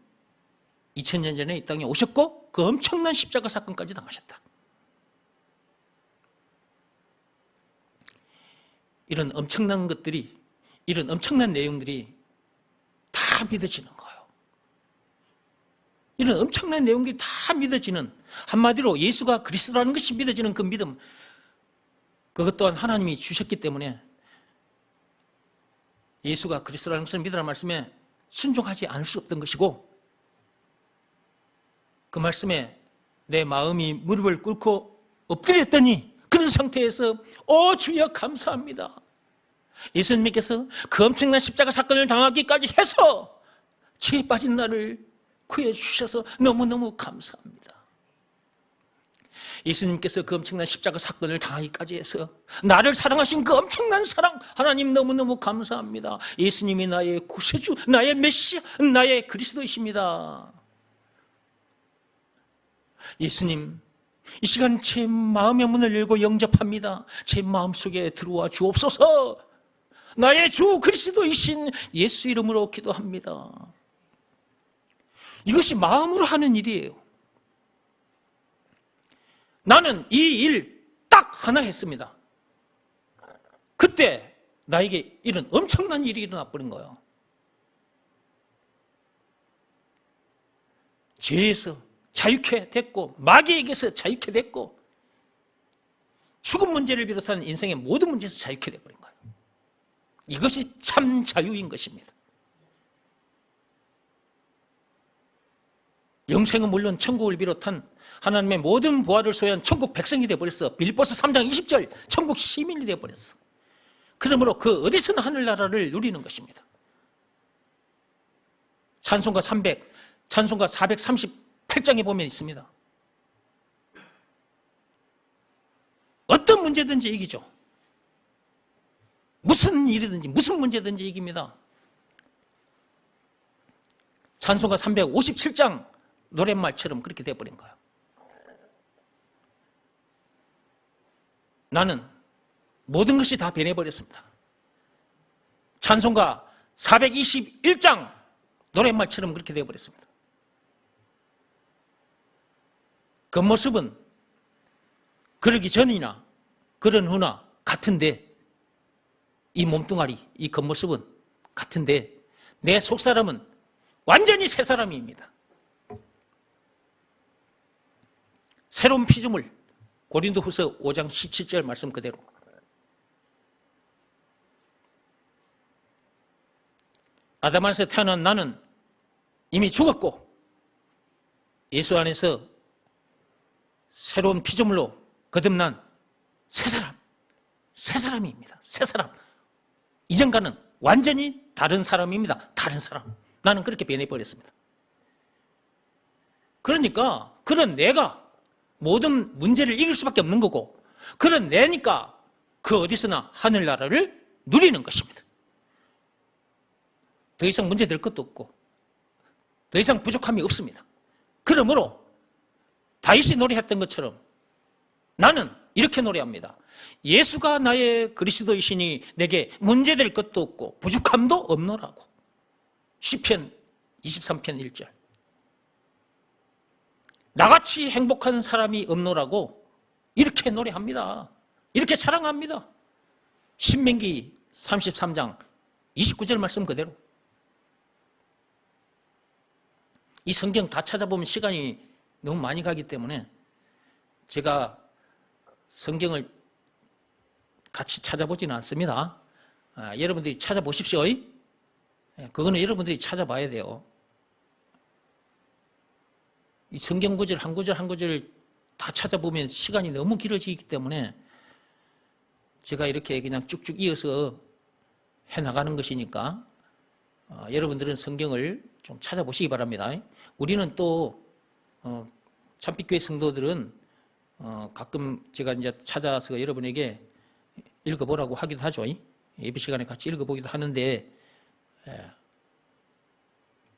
Speaker 1: 2000년 전에 이 땅에 오셨고 그 엄청난 십자가 사건까지 당하셨다. 이런 엄청난 것들이, 이런 엄청난 내용들이 다 믿어지는 거예요. 이런 엄청난 내용들이 다 믿어지는, 한마디로 예수가 그리스도라는 것이 믿어지는 그 믿음, 그것 또한 하나님이 주셨기 때문에 예수가 그리스도라는 것을 믿으라는 말씀에 순종하지 않을 수 없던 것이고, 그 말씀에 내 마음이 무릎을 꿇고 엎드렸더니 그런 상태에서 주여 감사합니다. 예수님께서 그 엄청난 십자가 사건을 당하기까지 해서 죄에 빠진 나를 구해주셔서 너무너무 감사합니다. 예수님께서 그 엄청난 십자가 사건을 당하기까지 해서 나를 사랑하신 그 엄청난 사랑, 하나님 너무너무 감사합니다. 예수님이 나의 구세주, 나의 메시아, 나의 그리스도이십니다. 예수님, 이 시간 제 마음의 문을 열고 영접합니다. 제 마음속에 들어와 주옵소서. 나의 주 그리스도이신 예수 이름으로 기도합니다. 이것이 마음으로 하는 일이에요. 나는 이 일 딱 하나 했습니다. 그때 나에게 이런 엄청난 일이 일어나 버린 거예요. 죄에서 자유케 됐고, 마귀에게서 자유케 됐고, 죽음 문제를 비롯한 인생의 모든 문제에서 자유케 되어버린 거예요. 이것이 참 자유인 것입니다. 영생은 물론 천국을 비롯한 하나님의 모든 보화를 소유한 천국 백성이 되어버렸어. 빌립보서 3장 20절, 천국 시민이 되어버렸어. 그러므로 그 어디서나 하늘나라를 누리는 것입니다. 찬송가 438장에 보면 있습니다. 어떤 문제든지 이기죠. 무슨 일이든지 무슨 문제든지 이깁니다. 찬송가 357장 노랫말처럼 그렇게 되어버린 거예요. 나는 모든 것이 다 변해버렸습니다. 찬송가 421장 노랫말처럼 그렇게 되어버렸습니다. 겉모습은 그러기 전이나 그런 후나 같은데, 이 몸뚱아리, 이 겉모습은 같은데 내 속사람은 완전히 새 사람입니다. 새로운 피조물, 고린도후서 5장 17절 말씀 그대로. 아담 안에서 태어난 나는 이미 죽었고 예수 안에서 새로운 피조물로 거듭난 새 사람입니다. 새 사람. 이전과는 완전히 다른 사람입니다. 다른 사람. 나는 그렇게 변해버렸습니다. 그러니까 그런 내가 모든 문제를 이길 수밖에 없는 거고, 그런 내니까 그 어디서나 하늘나라를 누리는 것입니다. 더 이상 문제될 것도 없고 더 이상 부족함이 없습니다. 그러므로 다윗이 노래했던 것처럼 나는 이렇게 노래합니다. 예수가 나의 그리스도이시니 내게 문제될 것도 없고 부족함도 없노라고. 시편 23편 1절. 나같이 행복한 사람이 없노라고 이렇게 노래합니다. 이렇게 자랑합니다. 신명기 33장 29절 말씀 그대로. 이 성경 다 찾아보면 시간이 너무 많이 가기 때문에 제가 성경을 같이 찾아보지는 않습니다. 여러분들이 찾아보십시오. 그거는 여러분들이 찾아봐야 돼요. 이 성경 구절 한 구절 한 구절 다 찾아보면 시간이 너무 길어지기 때문에 제가 이렇게 그냥 쭉쭉 이어서 해나가는 것이니까 여러분들은 성경을 좀 찾아보시기 바랍니다. 우리는 또 참빛교회 성도들은 가끔 제가 이제 찾아서 여러분에게 읽어보라고 하기도 하죠. 예배 시간에 같이 읽어보기도 하는데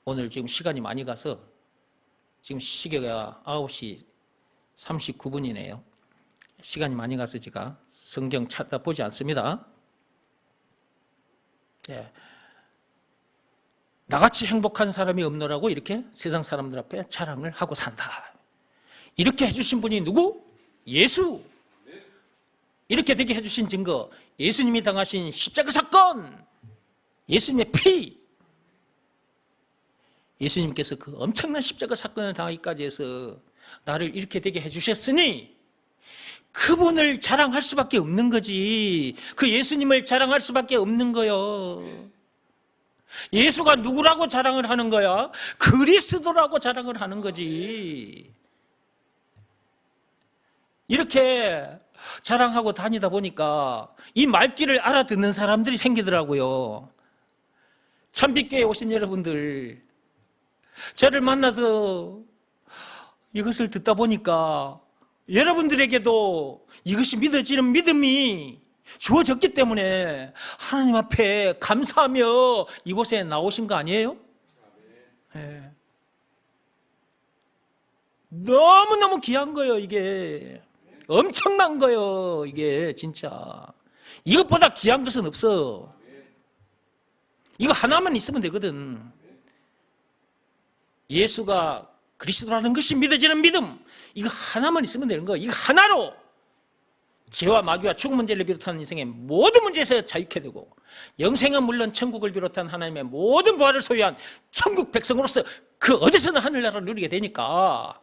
Speaker 1: 오늘 지금 시간이 많이 가서 지금 시계가 9시 39분이네요. 시간이 많이 가서 제가 성경 찾아보지 않습니다. 나같이 행복한 사람이 없노라고 이렇게 세상 사람들 앞에 자랑을 하고 산다. 이렇게 해주신 분이 누구? 예수. 이렇게 되게 해주신 증거, 예수님이 당하신 십자가 사건, 예수님의 피. 예수님께서 그 엄청난 십자가 사건을 당하기까지 해서 나를 이렇게 되게 해주셨으니 그분을 자랑할 수밖에 없는 거지. 그 예수님을 자랑할 수밖에 없는 거요. 예수가 누구라고 자랑을 하는 거야? 그리스도라고 자랑을 하는 거지. 이렇게 자랑하고 다니다 보니까 이 말귀를 알아듣는 사람들이 생기더라고요. 참빛교회에 오신 여러분들, 저를 만나서 이것을 듣다 보니까 여러분들에게도 이것이 믿어지는 믿음이 주어졌기 때문에 하나님 앞에 감사하며 이곳에 나오신 거 아니에요? 네. 너무너무 귀한 거예요. 이게 엄청난 거예요. 이게 진짜 이것보다 귀한 것은 없어. 이거 하나만 있으면 되거든. 예수가 그리스도라는 것이 믿어지는 믿음, 이거 하나만 있으면 되는 거예요. 이거 하나로 죄와 마귀와 죽음 문제를 비롯한 인생의 모든 문제에서 자유케 되고 영생은 물론 천국을 비롯한 하나님의 모든 부활을 소유한 천국 백성으로서 그 어디서나 하늘나라를 누리게 되니까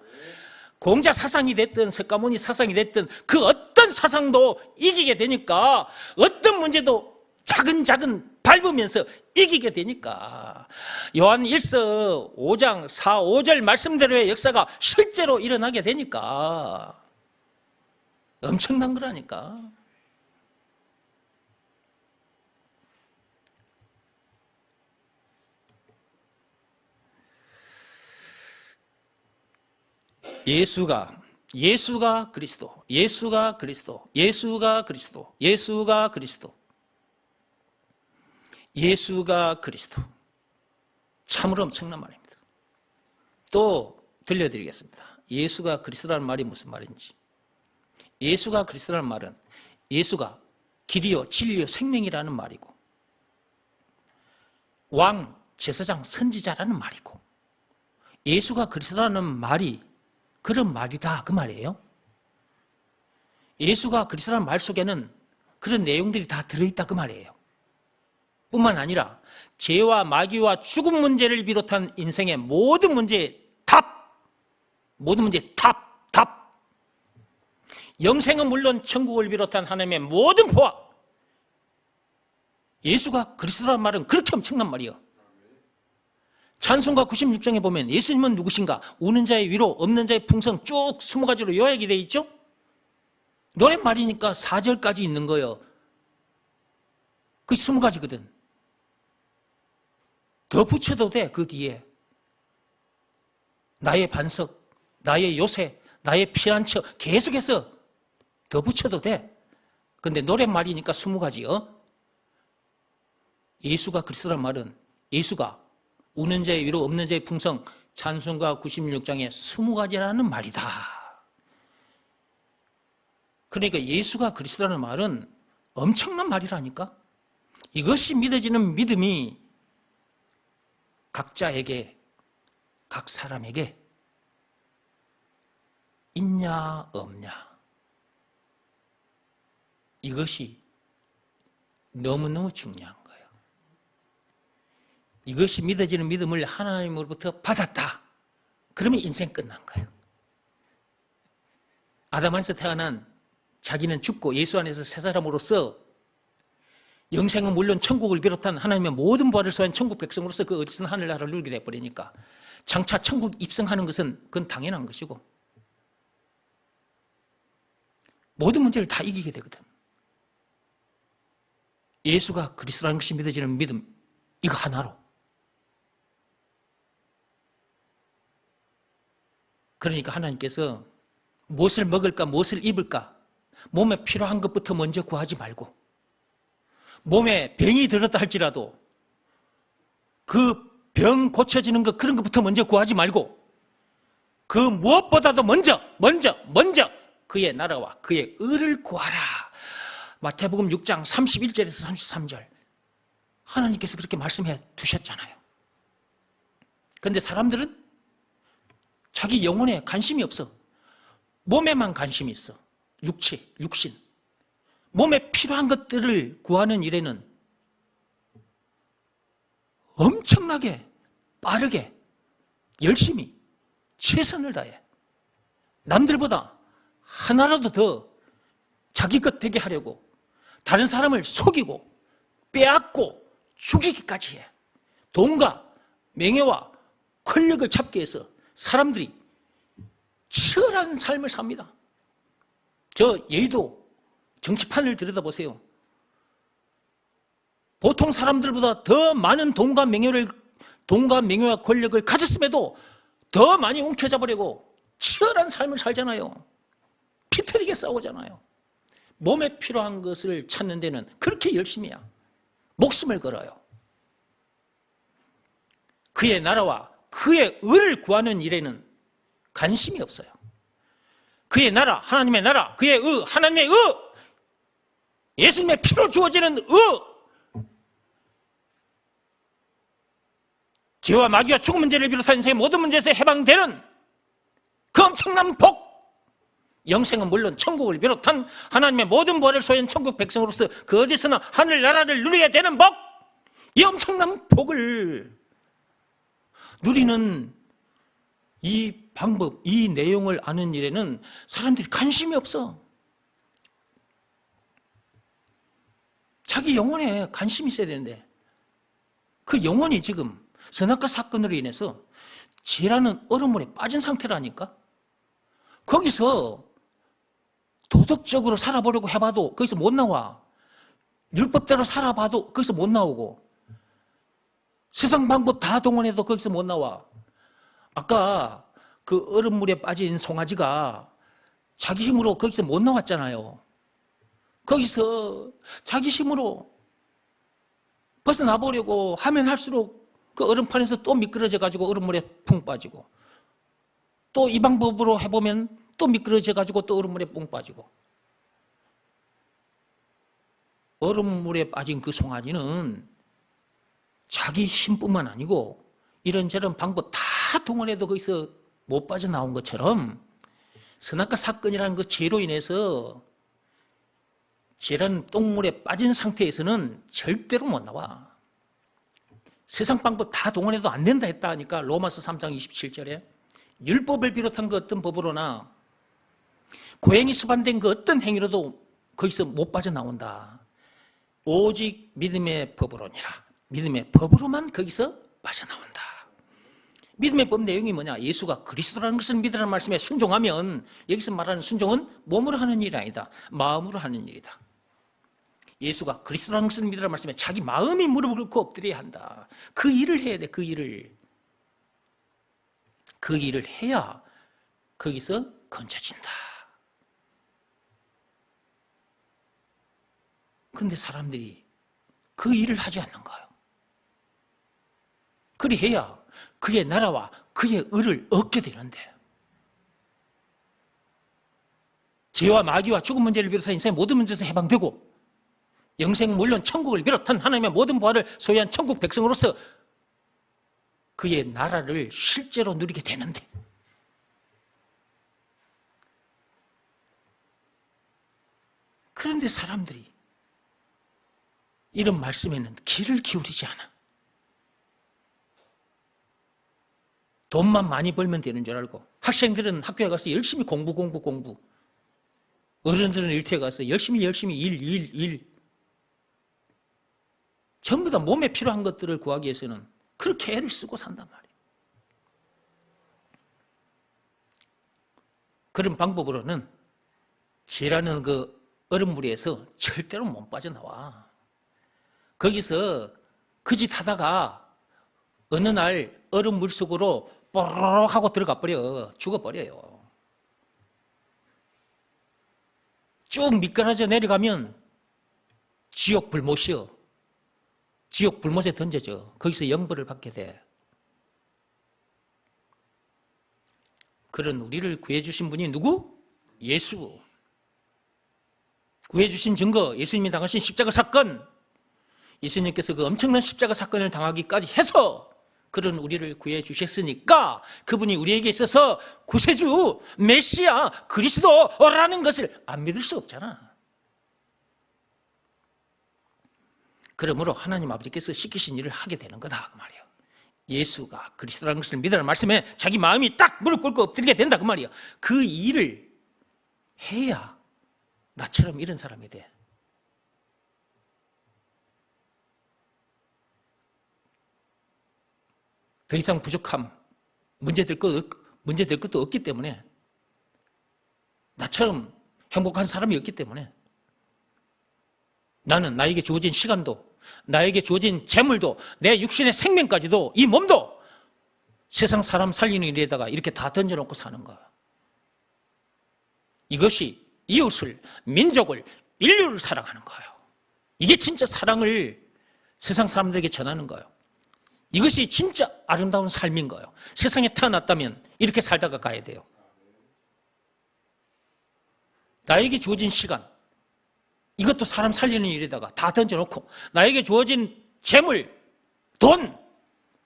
Speaker 1: 공자 사상이 됐든 석가모니 사상이 됐든 그 어떤 사상도 이기게 되니까 어떤 문제도 차근차근 밟으면서 이기게 되니까 요한 1서 5장 4, 5절 말씀대로의 역사가 실제로 일어나게 되니까 엄청난 거라니까. 예수가 그리스도, 예수가 그리스도, 예수가 그리스도, 예수가 그리스도, 예수가 그리스도. 참으로 엄청난 말입니다. 또 들려드리겠습니다. 예수가 그리스도라는 말이 무슨 말인지. 예수가 그리스도라는 말은 예수가 길이요 진리요 생명이라는 말이고, 왕, 제사장, 선지자라는 말이고, 예수가 그리스도라는 말이 그런 말이다 그 말이에요. 예수가 그리스도라는 말 속에는 그런 내용들이 다 들어있다 그 말이에요. 뿐만 아니라 죄와 마귀와 죽음 문제를 비롯한 인생의 모든 문제의 답, 모든 문제의 답. 영생은 물론 천국을 비롯한 하나님의 모든 보화, 예수가 그리스도라는 말은 그렇게 엄청난 말이에요. 찬송가 96장에 보면 예수님은 누구신가? 우는 자의 위로, 없는 자의 풍성, 쭉 20가지로 요약이 되어 있죠? 노랫말이니까 4절까지 있는 거예요. 그게 20가지거든. 더 붙여도 돼, 그 뒤에. 나의 반석, 나의 요새, 나의 피난처, 계속해서 더 붙여도 돼. 근데 노랫말이니까 20가지요. 예수가 그리스도란 말은 예수가 우는 자의 위로, 없는 자의 풍성, 찬송가 96장의 20가지라는 말이다. 그러니까 예수가 그리스도라는 말은 엄청난 말이라니까. 이것이 믿어지는 믿음이 각자에게, 각 사람에게 있냐 없냐, 이것이 너무너무 중요한 거예요. 이것이 믿어지는 믿음을 하나님으로부터 받았다, 그러면 인생 끝난 거예요. 아담 안에서 태어난 자기는 죽고 예수 안에서 새 사람으로서 영생은 물론 천국을 비롯한 하나님의 모든 부활을 소유한 천국 백성으로서 그 어디서든 하늘나라를 누리게 돼버리니까 장차 천국 입성하는 것은 그건 당연한 것이고 모든 문제를 다 이기게 되거든. 예수가 그리스도라는 것이 믿어지는 믿음, 이거 하나로. 그러니까 하나님께서 무엇을 먹을까, 무엇을 입을까, 몸에 필요한 것부터 먼저 구하지 말고, 몸에 병이 들었다 할지라도 그 병 고쳐지는 것, 그런 것부터 먼저 구하지 말고, 그 무엇보다도 먼저 그의 나라와 그의 의를 구하라. 마태복음 6장 31절에서 33절 하나님께서 그렇게 말씀해 두셨잖아요. 그런데 사람들은 자기 영혼에 관심이 없어. 몸에만 관심이 있어. 육신. 몸에 필요한 것들을 구하는 일에는 엄청나게 빠르게 열심히 최선을 다해 남들보다 하나라도 더 자기 것 되게 하려고 다른 사람을 속이고 빼앗고 죽이기까지 해. 돈과 명예와 권력을 잡기 위해서 사람들이 치열한 삶을 삽니다. 저 여의도 정치판을 들여다보세요. 보통 사람들보다 더 많은 돈과 명예와 권력을 가졌음에도 더 많이 움켜잡으려고 치열한 삶을 살잖아요. 피터리게 싸우잖아요. 몸에 필요한 것을 찾는 데는 그렇게 열심히야. 목숨을 걸어요. 그의 나라와 그의 의를 구하는 일에는 관심이 없어요. 그의 나라, 하나님의 나라, 그의 의, 하나님의 의, 예수님의 피로 주어지는 의, 죄와 마귀와 죽은 문제를 비롯한 인생의 모든 문제에서 해방되는 그 엄청난 복, 영생은 물론 천국을 비롯한 하나님의 모든 부활을 소유한 천국 백성으로서 그 어디서나 하늘나라를 누리게 되는 복, 이 엄청난 복을 누리는 이 방법, 이 내용을 아는 일에는 사람들이 관심이 없어. 자기 영혼에 관심이 있어야 되는데 그 영혼이 지금 선악과 사건으로 인해서 죄라는 얼음물에 빠진 상태라니까. 거기서 도덕적으로 살아보려고 해봐도 거기서 못 나와. 율법대로 살아봐도 거기서 못 나오고, 세상 방법 다 동원해도 거기서 못 나와. 아까 그 얼음물에 빠진 송아지가 자기 힘으로 거기서 못 나왔잖아요. 거기서 자기 힘으로 벗어나보려고 하면 할수록 그 얼음판에서 또 미끄러져가지고 얼음물에 풍 빠지고, 또 이 방법으로 해보면 또 미끄러져가지고 또 얼음물에 뿡 빠지고. 얼음물에 빠진 그 송아지는 자기 힘뿐만 아니고 이런저런 방법 다 동원해도 거기서 못 빠져나온 것처럼 선악과 사건이라는 그 죄로 인해서 죄라는 똥물에 빠진 상태에서는 절대로 못 나와. 세상 방법 다 동원해도 안 된다 했다 하니까 로마서 3장 27절에 율법을 비롯한 그 어떤 법으로나 고행이 수반된 그 어떤 행위로도 거기서 못 빠져나온다. 오직 믿음의 법으로니라. 믿음의 법으로만 거기서 빠져나온다. 믿음의 법 내용이 뭐냐? 예수가 그리스도라는 것을 믿으라는 말씀에 순종하면, 여기서 말하는 순종은 몸으로 하는 일이 아니다. 마음으로 하는 일이다. 예수가 그리스도라는 것을 믿으라는 말씀에 자기 마음이 무릎을 꿇고 엎드려야 한다. 그 일을 해야 돼. 그 일을 해야 거기서 건져진다. 그런데 사람들이 그 일을 하지 않는 거예요. 그리해야 그의 나라와 그의 의를 얻게 되는데, 죄와 마귀와 죽음 문제를 비롯한 인생의 모든 문제에서 해방되고 영생 물론 천국을 비롯한 하나님의 모든 부활을 소유한 천국 백성으로서 그의 나라를 실제로 누리게 되는데, 그런데 사람들이 이런 말씀에는 귀를 기울이지 않아. 돈만 많이 벌면 되는 줄 알고, 학생들은 학교에 가서 열심히 공부. 어른들은 일터에 가서 열심히 일. 전부 다 몸에 필요한 것들을 구하기 위해서는 그렇게 애를 쓰고 산단 말이에요. 그런 방법으로는 죄라는 그 얼음물에서 절대로 못 빠져나와. 거기서 그 짓 하다가 어느 날 얼음물 속으로 뽀로록 하고 들어가 버려. 죽어버려요. 쭉 미끄러져 내려가면 지옥 불못이요. 지옥 불못에 던져져. 거기서 영벌을 받게 돼. 그런 우리를 구해주신 분이 누구? 예수. 구해주신 증거, 예수님이 당하신 십자가 사건. 예수님께서 그 엄청난 십자가 사건을 당하기까지 해서 그런 우리를 구해주셨으니까 그분이 우리에게 있어서 구세주, 메시아, 그리스도라는 것을 안 믿을 수 없잖아. 그러므로 하나님 아버지께서 시키신 일을 하게 되는 거다 그 말이에요. 예수가 그리스도라는 것을 믿으라는 말씀에 자기 마음이 딱 무릎 꿇고 엎드리게 된다 그 말이에요. 그 일을 해야 나처럼 이런 사람이 돼. 더 이상 부족함, 문제될 것도 없기 때문에, 나처럼 행복한 사람이 없기 때문에, 나는 나에게 주어진 시간도, 나에게 주어진 재물도, 내 육신의 생명까지도, 이 몸도 세상 사람 살리는 일에다가 이렇게 다 던져놓고 사는 거야. 이것이 이웃을, 민족을, 인류를 사랑하는 거예요. 이게 진짜 사랑을 세상 사람들에게 전하는 거예요. 이것이 진짜 아름다운 삶인 거예요. 세상에 태어났다면 이렇게 살다가 가야 돼요. 나에게 주어진 시간, 이것도 사람 살리는 일에다가 다 던져놓고, 나에게 주어진 재물, 돈,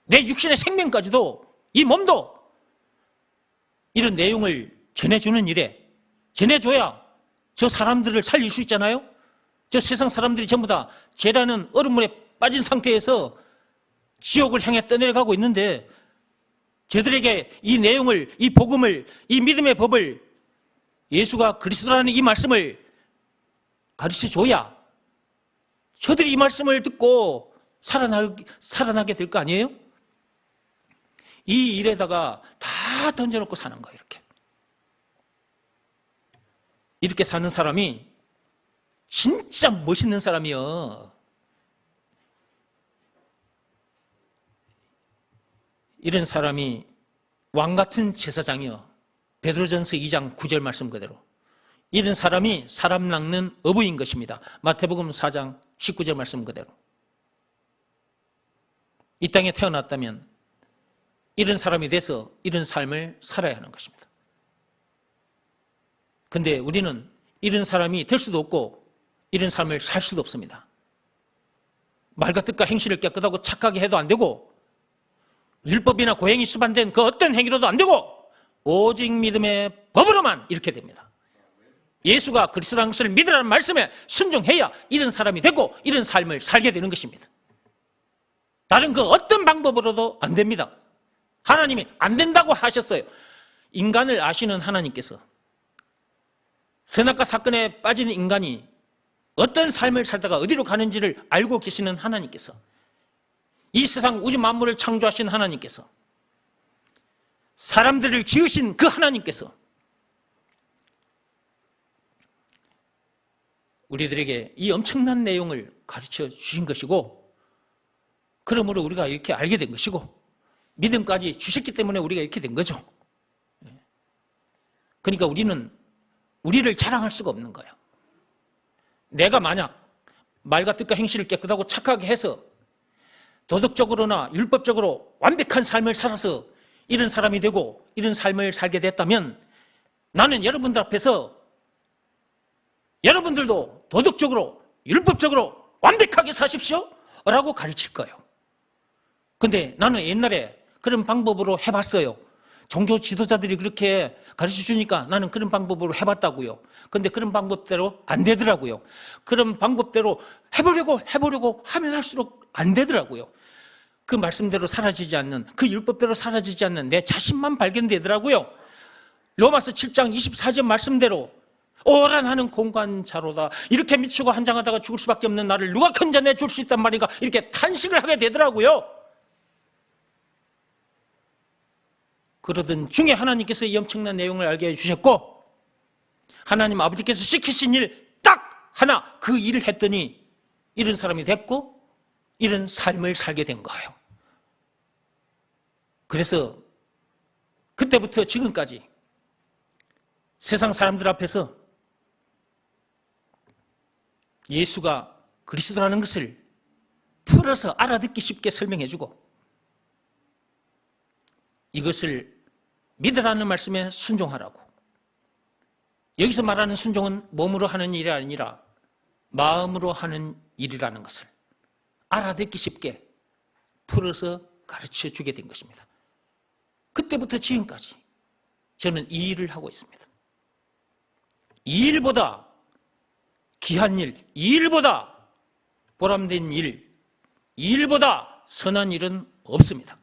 Speaker 1: 내 육신의 생명까지도, 이 몸도 이런 내용을 전해주는 일에 전해줘야 저 사람들을 살릴 수 있잖아요. 저 세상 사람들이 전부 다 죄라는 얼음물에 빠진 상태에서 지옥을 향해 떠내려가고 있는데, 저들에게 이 내용을, 이 복음을, 이 믿음의 법을, 예수가 그리스도라는 이 말씀을 가르쳐줘야 저들이 이 말씀을 듣고 살아나게 될 거 아니에요? 이 일에다가 다 던져놓고 사는 거예요. 이렇게 사는 사람이 진짜 멋있는 사람이요. 이런 사람이 왕같은 제사장이요. 베드로전서 2장 9절 말씀 그대로. 이런 사람이 사람 낚는 어부인 것입니다. 마태복음 4장 19절 말씀 그대로. 이 땅에 태어났다면 이런 사람이 돼서 이런 삶을 살아야 하는 것입니다. 근데 우리는 이런 사람이 될 수도 없고 이런 삶을 살 수도 없습니다. 말과 뜻과 행실을 깨끗하고 착하게 해도 안 되고, 율법이나 고행이 수반된 그 어떤 행위로도 안 되고, 오직 믿음의 법으로만 이렇게 됩니다. 예수가 그리스도라는 것을 믿으라는 말씀에 순종해야 이런 사람이 되고 이런 삶을 살게 되는 것입니다. 다른 그 어떤 방법으로도 안 됩니다. 하나님이 안 된다고 하셨어요. 인간을 아시는 하나님께서, 선악과 사건에 빠진 인간이 어떤 삶을 살다가 어디로 가는지를 알고 계시는 하나님께서, 이 세상 우주 만물을 창조하신 하나님께서, 사람들을 지으신 그 하나님께서 우리들에게 이 엄청난 내용을 가르쳐 주신 것이고, 그러므로 우리가 이렇게 알게 된 것이고, 믿음까지 주셨기 때문에 우리가 이렇게 된 거죠. 그러니까 우리를 자랑할 수가 없는 거예요. 내가 만약 말과 뜻과 행실을 깨끗하고 착하게 해서 도덕적으로나 율법적으로 완벽한 삶을 살아서 이런 사람이 되고 이런 삶을 살게 됐다면, 나는 여러분들 앞에서 여러분들도 도덕적으로 율법적으로 완벽하게 사십시오 라고 가르칠 거예요. 근데 나는 옛날에 그런 방법으로 해봤어요. 종교 지도자들이 그렇게 가르쳐 주니까 나는 그런 방법으로 해봤다고요. 근데 그런 방법대로 안 되더라고요. 그런 방법대로 해보려고 하면 할수록 안 되더라고요. 그 말씀대로 사라지지 않는, 그 율법대로 사라지지 않는 내 자신만 발견되더라고요. 로마서 7장 24절 말씀대로 오란하는 공관자로다. 이렇게 미치고 한장하다가 죽을 수밖에 없는 나를 누가 건져내 줄 수 있단 말인가. 이렇게 탄식을 하게 되더라고요. 그러던 중에 하나님께서 이 엄청난 내용을 알게 해주셨고, 하나님 아버지께서 시키신 일 딱 하나, 그 일을 했더니 이런 사람이 됐고 이런 삶을 살게 된 거예요. 그래서 그때부터 지금까지 세상 사람들 앞에서 예수가 그리스도라는 것을 풀어서 알아듣기 쉽게 설명해주고, 이것을 믿으라는 말씀에 순종하라고. 여기서 말하는 순종은 몸으로 하는 일이 아니라 마음으로 하는 일이라는 것을 알아듣기 쉽게 풀어서 가르쳐 주게 된 것입니다. 그때부터 지금까지 저는 이 일을 하고 있습니다. 이 일보다 귀한 일, 이 일보다 보람된 일, 이 일보다 선한 일은 없습니다.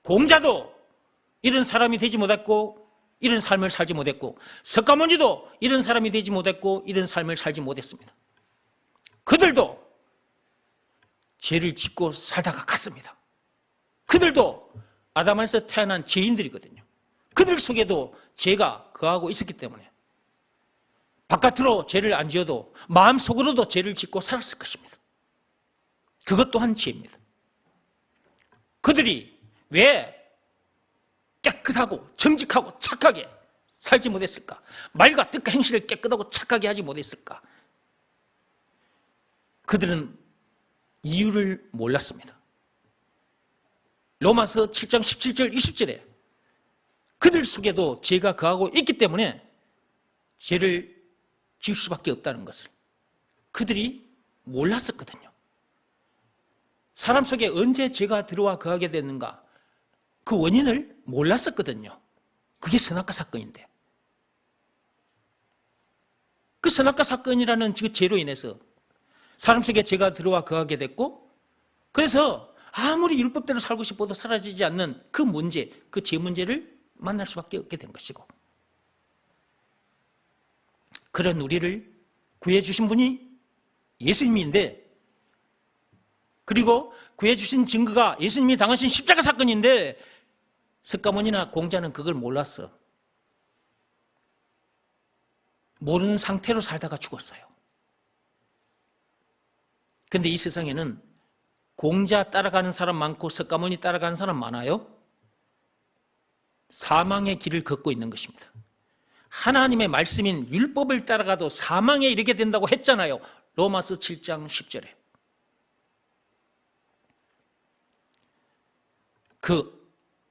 Speaker 1: 공자도 이런 사람이 되지 못했고 이런 삶을 살지 못했고, 석가모니도 이런 사람이 되지 못했고 이런 삶을 살지 못했습니다. 그들도 죄를 짓고 살다가 갔습니다. 그들도 아담에서 태어난 죄인들이거든요. 그들 속에도 죄가 거하고 있었기 때문에 바깥으로 죄를 안 지어도 마음속으로도 죄를 짓고 살았을 것입니다. 그것 또한 죄입니다. 그들이 왜 깨끗하고 정직하고 착하게 살지 못했을까? 말과 뜻과 행실을 깨끗하고 착하게 하지 못했을까? 그들은 이유를 몰랐습니다. 로마서 7장 17절 20절에 그들 속에도 죄가 거하고 있기 때문에 죄를 지을 수밖에 없다는 것을 그들이 몰랐었거든요. 사람 속에 언제 죄가 들어와 거하게 됐는가? 그 원인을 몰랐었거든요. 그게 선악과 사건인데, 그 선악과 사건이라는 그 죄로 인해서 사람 속에 죄가 들어와 거하게 됐고, 그래서 아무리 율법대로 살고 싶어도 사라지지 않는 그 문제, 그 죄 문제를 만날 수밖에 없게 된 것이고, 그런 우리를 구해주신 분이 예수님인데, 그리고 구해주신 증거가 예수님이 당하신 십자가 사건인데, 석가모니나 공자는 그걸 몰랐어. 모르는 상태로 살다가 죽었어요. 그런데 이 세상에는 공자 따라가는 사람 많고 석가모니 따라가는 사람 많아요? 사망의 길을 걷고 있는 것입니다. 하나님의 말씀인 율법을 따라가도 사망에 이르게 된다고 했잖아요. 로마서 7장 10절에. 그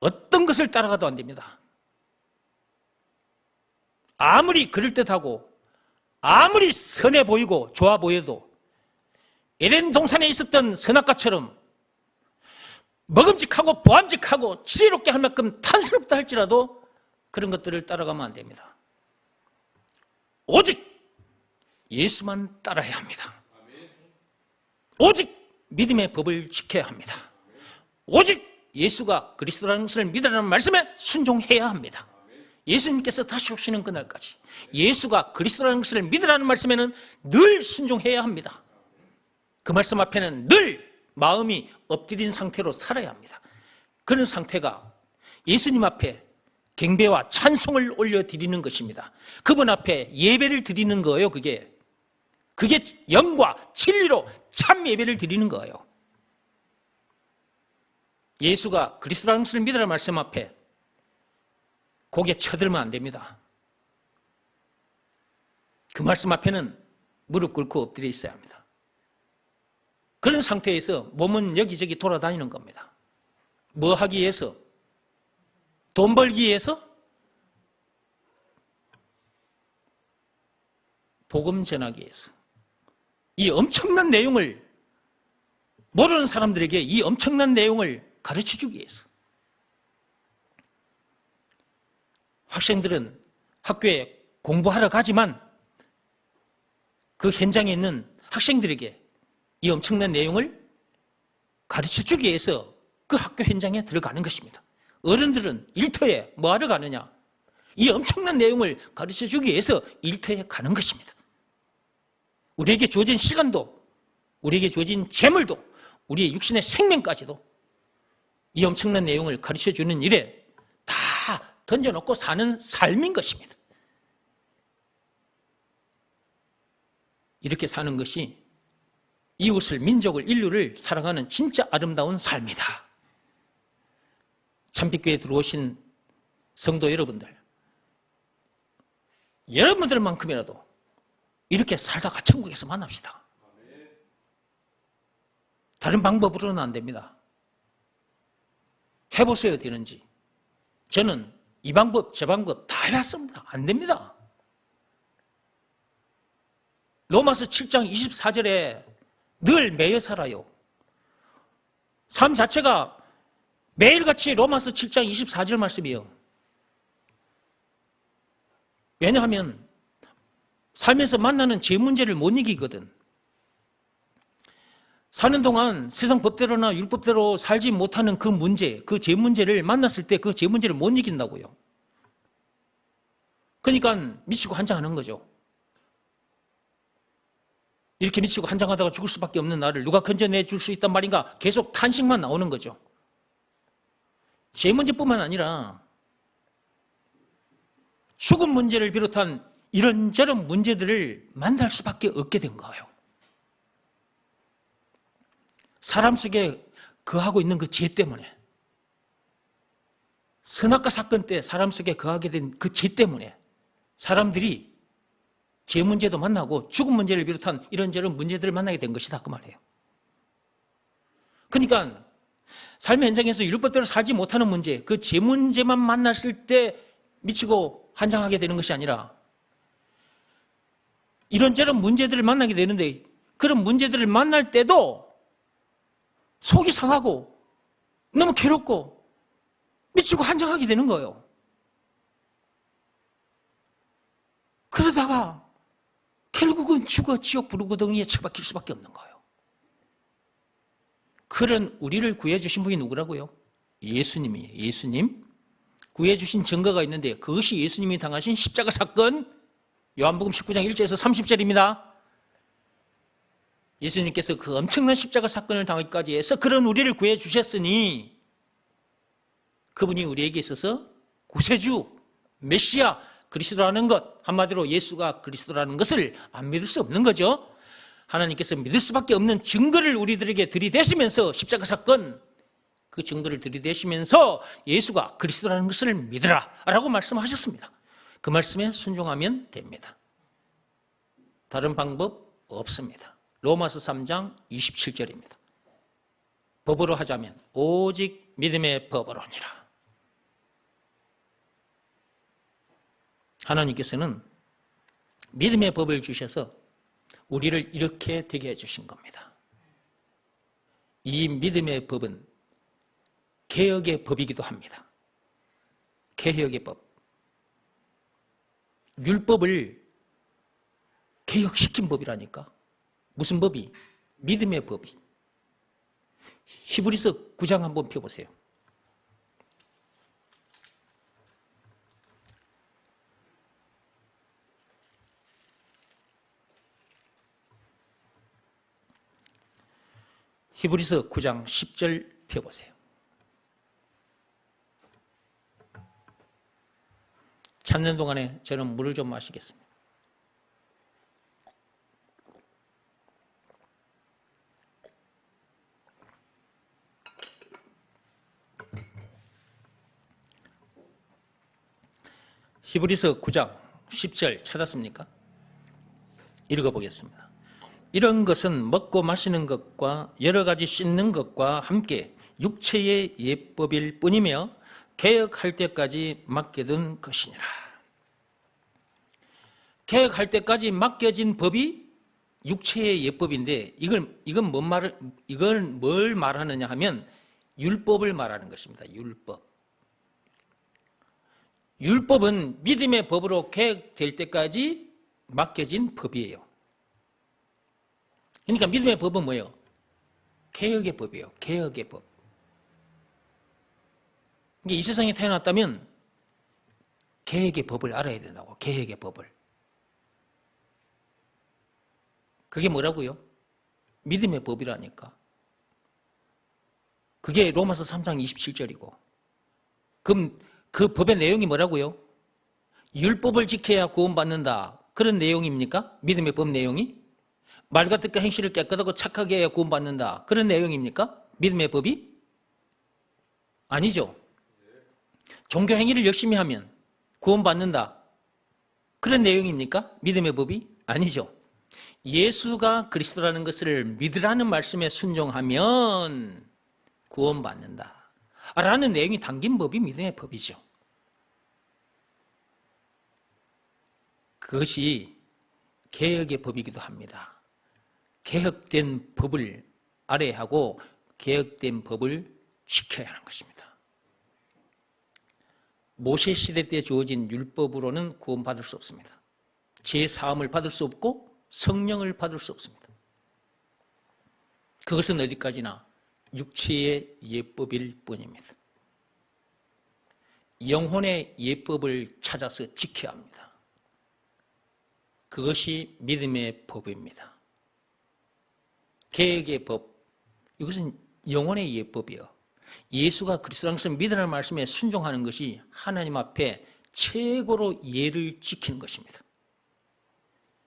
Speaker 1: 어떤 것을 따라가도 안 됩니다. 아무리 그럴듯하고 아무리 선해 보이고 좋아 보여도 에덴 동산에 있었던 선악과처럼 먹음직하고 보암직하고 지혜롭게 할 만큼 탐스럽다 할지라도 그런 것들을 따라가면 안 됩니다. 오직 예수만 따라야 합니다. 오직 믿음의 법을 지켜야 합니다. 오직 예수가 그리스도라는 것을 믿으라는 말씀에 순종해야 합니다. 예수님께서 다시 오시는 그날까지 예수가 그리스도라는 것을 믿으라는 말씀에는 늘 순종해야 합니다. 그 말씀 앞에는 늘 마음이 엎드린 상태로 살아야 합니다. 그런 상태가 예수님 앞에 경배와 찬송을 올려드리는 것입니다. 그분 앞에 예배를 드리는 거예요. 그게 영과 진리로 참 예배를 드리는 거예요. 예수가 그리스도라는 것을 믿으라는 말씀 앞에 고개 쳐들면 안 됩니다. 그 말씀 앞에는 무릎 꿇고 엎드려 있어야 합니다. 그런 상태에서 몸은 여기저기 돌아다니는 겁니다. 뭐 하기 위해서? 돈 벌기 위해서? 복음 전하기 위해서 이 엄청난 내용을 모르는 사람들에게 이 엄청난 내용을 가르쳐주기 위해서 학생들은 학교에 공부하러 가지만 그 현장에 있는 학생들에게 이 엄청난 내용을 가르쳐주기 위해서 그 학교 현장에 들어가는 것입니다. 어른들은 일터에 뭐하러 가느냐? 이 엄청난 내용을 가르쳐주기 위해서 일터에 가는 것입니다. 우리에게 주어진 시간도, 우리에게 주어진 재물도, 우리의 육신의 생명까지도 이 엄청난 내용을 가르쳐주는 일에 다 던져놓고 사는 삶인 것입니다. 이렇게 사는 것이 이웃을, 민족을, 인류를 사랑하는 진짜 아름다운 삶이다. 참빛교회에 들어오신 성도 여러분들, 여러분들만큼이라도 이렇게 살다가 천국에서 만납시다. 다른 방법으로는 안 됩니다. 해보세요, 되는지. 저는 이 방법, 저 방법 다 해봤습니다. 안 됩니다. 로마서 7장 24절에 늘 매여 살아요. 삶 자체가 매일같이 로마서 7장 24절 말씀이에요. 왜냐하면 살면서 만나는 죄 문제를 못 이기거든. 사는 동안 세상 법대로나 율법대로 살지 못하는 그 문제, 그 죄 문제를 만났을 때 그 죄 문제를 못 이긴다고요. 그러니까 미치고 한장하는 거죠. 이렇게 미치고 한장하다가 죽을 수밖에 없는 나를 누가 건져내 줄 수 있단 말인가? 계속 탄식만 나오는 거죠. 죄 문제뿐만 아니라 죽음 문제를 비롯한 이런저런 문제들을 만날 수밖에 없게 된 거예요. 사람 속에 거하고 있는 그 죄 때문에, 선악과 사건 때 사람 속에 거하게 된 그 죄 때문에 사람들이 죄 문제도 만나고 죽음 문제를 비롯한 이런저런 문제들을 만나게 된 것이다, 그 말이에요. 그러니까 삶의 현장에서 율법대로 살지 못하는 문제, 그 죄 문제만 만났을 때 미치고 한장하게 되는 것이 아니라 이런저런 문제들을 만나게 되는데, 그런 문제들을 만날 때도 속이 상하고 너무 괴롭고 미치고 한장하게 되는 거예요. 그러다가 결국은 죽어 지옥 불구덩이에 처박힐 수밖에 없는 거예요. 그런 우리를 구해주신 분이 누구라고요? 예수님이에요. 예수님. 구해주신 증거가 있는데 그것이 예수님이 당하신 십자가 사건, 요한복음 19장 1절에서 30절입니다. 예수님께서 그 엄청난 십자가 사건을 당하기까지 해서 그런 우리를 구해주셨으니 그분이 우리에게 있어서 구세주, 메시아, 그리스도라는 것, 한마디로 예수가 그리스도라는 것을 안 믿을 수 없는 거죠. 하나님께서 믿을 수밖에 없는 증거를 우리들에게 들이대시면서 십자가 사건, 그 증거를 들이대시면서 예수가 그리스도라는 것을 믿으라 라고 말씀하셨습니다. 그 말씀에 순종하면 됩니다. 다른 방법 없습니다. 로마서 3장 27절입니다. 법으로 하자면 오직 믿음의 법으로니라. 하나님께서는 믿음의 법을 주셔서 우리를 이렇게 되게 해주신 겁니다. 이 믿음의 법은 개혁의 법이기도 합니다. 개혁의 법. 율법을 개혁시킨 법이라니까. 무슨 법이? 믿음의 법이. 히브리서 9장 한번 펴보세요. 히브리서 9장 10절 펴보세요. 찾는 동안에 저는 물을 좀 마시겠습니다. 히브리서 9장 10절 찾았습니까? 읽어보겠습니다. 이런 것은 먹고 마시는 것과 여러 가지 씻는 것과 함께 육체의 예법일 뿐이며 개혁할 때까지 맡겨둔 것이니라. 개혁할 때까지 맡겨진 법이 육체의 예법인데 이건 뭘 말하느냐 하면 율법을 말하는 것입니다. 율법은 믿음의 법으로 개혁될 때까지 맡겨진 법이에요. 그러니까 믿음의 법은 뭐예요? 개혁의 법이에요. 개혁의 법. 이 세상에 태어났다면 개혁의 법을 알아야 된다고. 개혁의 법을. 그게 뭐라고요? 믿음의 법이라니까. 그게 로마서 3장 27절이고. 그럼 그 법의 내용이 뭐라고요? 율법을 지켜야 구원받는다. 그런 내용입니까? 믿음의 법 내용이? 말과 뜻과 행실을 깨끗하고 착하게 해야 구원받는다. 그런 내용입니까? 믿음의 법이? 아니죠. 종교 행위를 열심히 하면 구원받는다. 그런 내용입니까? 믿음의 법이? 아니죠. 예수가 그리스도라는 것을 믿으라는 말씀에 순종하면 구원받는다. 라는 내용이 담긴 법이 믿음의 법이죠. 그것이 개혁의 법이기도 합니다. 개혁된 법을 알아야 하고 개혁된 법을 지켜야 하는 것입니다. 모세 시대 때 주어진 율법으로는 구원받을 수 없습니다. 죄 사함을 받을 수 없고 성령을 받을 수 없습니다. 그것은 어디까지나 육체의 예법일 뿐입니다. 영혼의 예법을 찾아서 지켜야 합니다. 그것이 믿음의 법입니다. 개혁의 법, 이것은 영혼의 예법이요. 예수가 그리스도라는 것을 믿으라는 말씀에 순종하는 것이 하나님 앞에 최고로 예를 지키는 것입니다.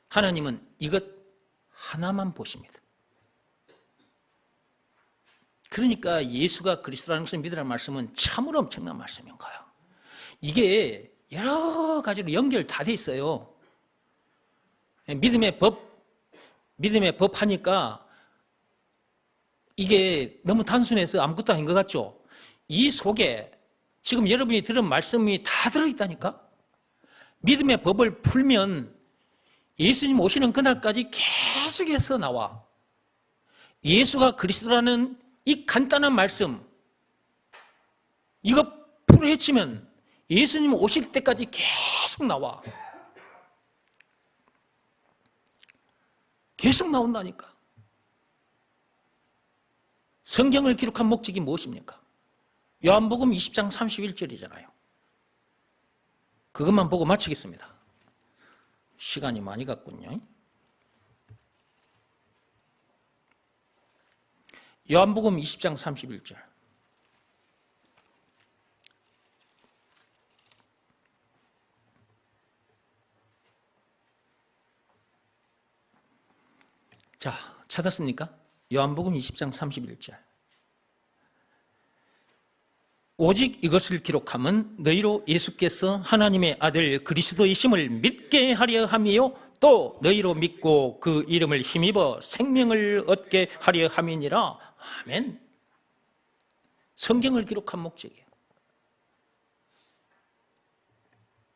Speaker 1: 하나님은 이것 하나만 보십니다. 그러니까 예수가 그리스도라는 것을 믿으라는 말씀은 참으로 엄청난 말씀인 거예요. 이게 여러 가지로 연결 다 돼 있어요. 믿음의 법 하니까 이게 너무 단순해서 아무것도 아닌 것 같죠? 이 속에 지금 여러분이 들은 말씀이 다 들어있다니까? 믿음의 법을 풀면 예수님 오시는 그날까지 계속해서 나와. 예수가 그리스도라는 이 간단한 말씀, 이거 풀어헤치면 예수님 오실 때까지 계속 나와. 계속 나온다니까. 성경을 기록한 목적이 무엇입니까? 요한복음 20장 31절이잖아요. 그것만 보고 마치겠습니다. 시간이 많이 갔군요. 요한복음 20장 31절. 자, 찾았습니까? 요한복음 20장 31절. 오직 이것을 기록함은 너희로 예수께서 하나님의 아들 그리스도이심을 믿게 하려 함이요 또 너희로 믿고 그 이름을 힘입어 생명을 얻게 하려 함이니라. 아멘. 성경을 기록한 목적이에요.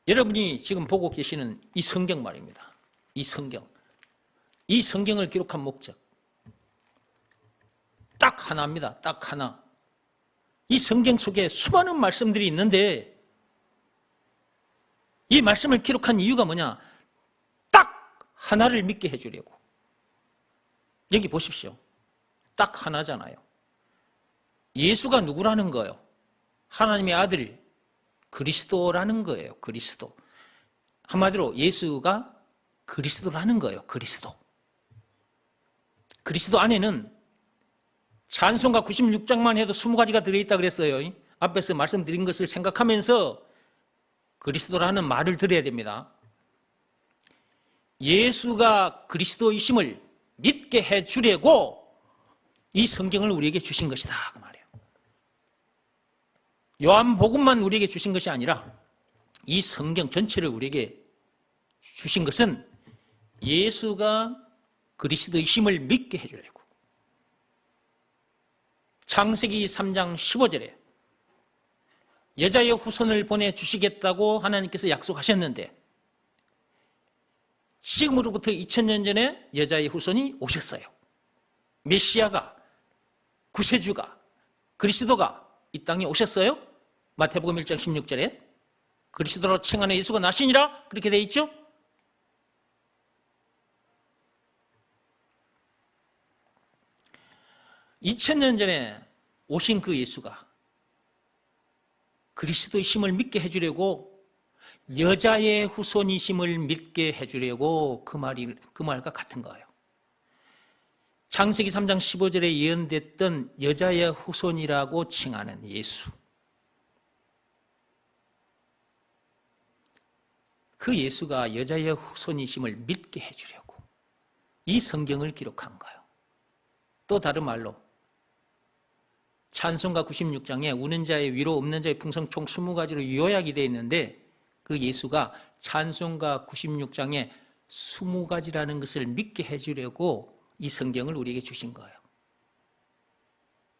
Speaker 1: 여러분이 지금 보고 계시는 이 성경 말입니다. 이 성경을 기록한 목적 딱 하나입니다. 딱 하나. 이 성경 속에 수많은 말씀들이 있는데 이 말씀을 기록한 이유가 뭐냐? 딱 하나를 믿게 해주려고. 여기 보십시오. 딱 하나잖아요. 예수가 누구라는 거예요? 하나님의 아들 그리스도라는 거예요. 그리스도. 한마디로 예수가 그리스도라는 거예요. 그리스도 안에는 찬송가 96장만 해도 20가지가 들어있다 그랬어요. 앞에서 말씀드린 것을 생각하면서 그리스도라는 말을 들어야 됩니다. 예수가 그리스도이심을 믿게 해주려고 이 성경을 우리에게 주신 것이다 그 말이에요. 요한복음만 우리에게 주신 것이 아니라 이 성경 전체를 우리에게 주신 것은 예수가 그리스도이심을 믿게 해주려고. 창세기 3장 15절에 여자의 후손을 보내주시겠다고 하나님께서 약속하셨는데 지금으로부터 2000년 전에 여자의 후손이 오셨어요. 메시아가, 구세주가, 그리스도가 이 땅에 오셨어요. 마태복음 1장 16절에 그리스도로 칭하는 예수가 나시니라 그렇게 되어 있죠. (2000년) 전에 오신 그 예수가 그리스도의 심을 믿게 해주려고 여자의 후손이심을 믿게 해주려고 그 말과 같은 거예요. 창세기 3장 15절에 예언됐던 여자의 후손이라고 칭하는 예수, 그 예수가 여자의 후손이심을 믿게 해주려고 이 성경을 기록한 거예요. 또 다른 말로 찬송가 96장에 우는 자의 위로 없는 자의 풍성 총 20가지로 요약이 되어 있는데 그 예수가 찬송가 96장에 20가지라는 것을 믿게 해주려고 이 성경을 우리에게 주신 거예요.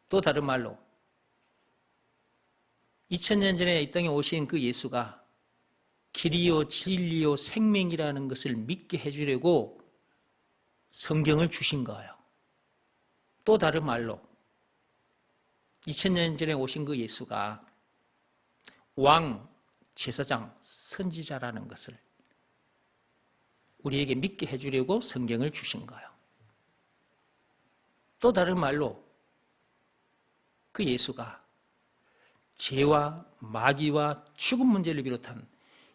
Speaker 1: 또 다른 말로 2000년 전에 이 땅에 오신 그 예수가 길이요 진리요 생명이라는 것을 믿게 해주려고 성경을 주신 거예요. 또 다른 말로 2000년 전에 오신 그 예수가 왕, 제사장, 선지자라는 것을 우리에게 믿게 해주려고 성경을 주신 거예요. 또 다른 말로 그 예수가 죄와 마귀와 죽음 문제를 비롯한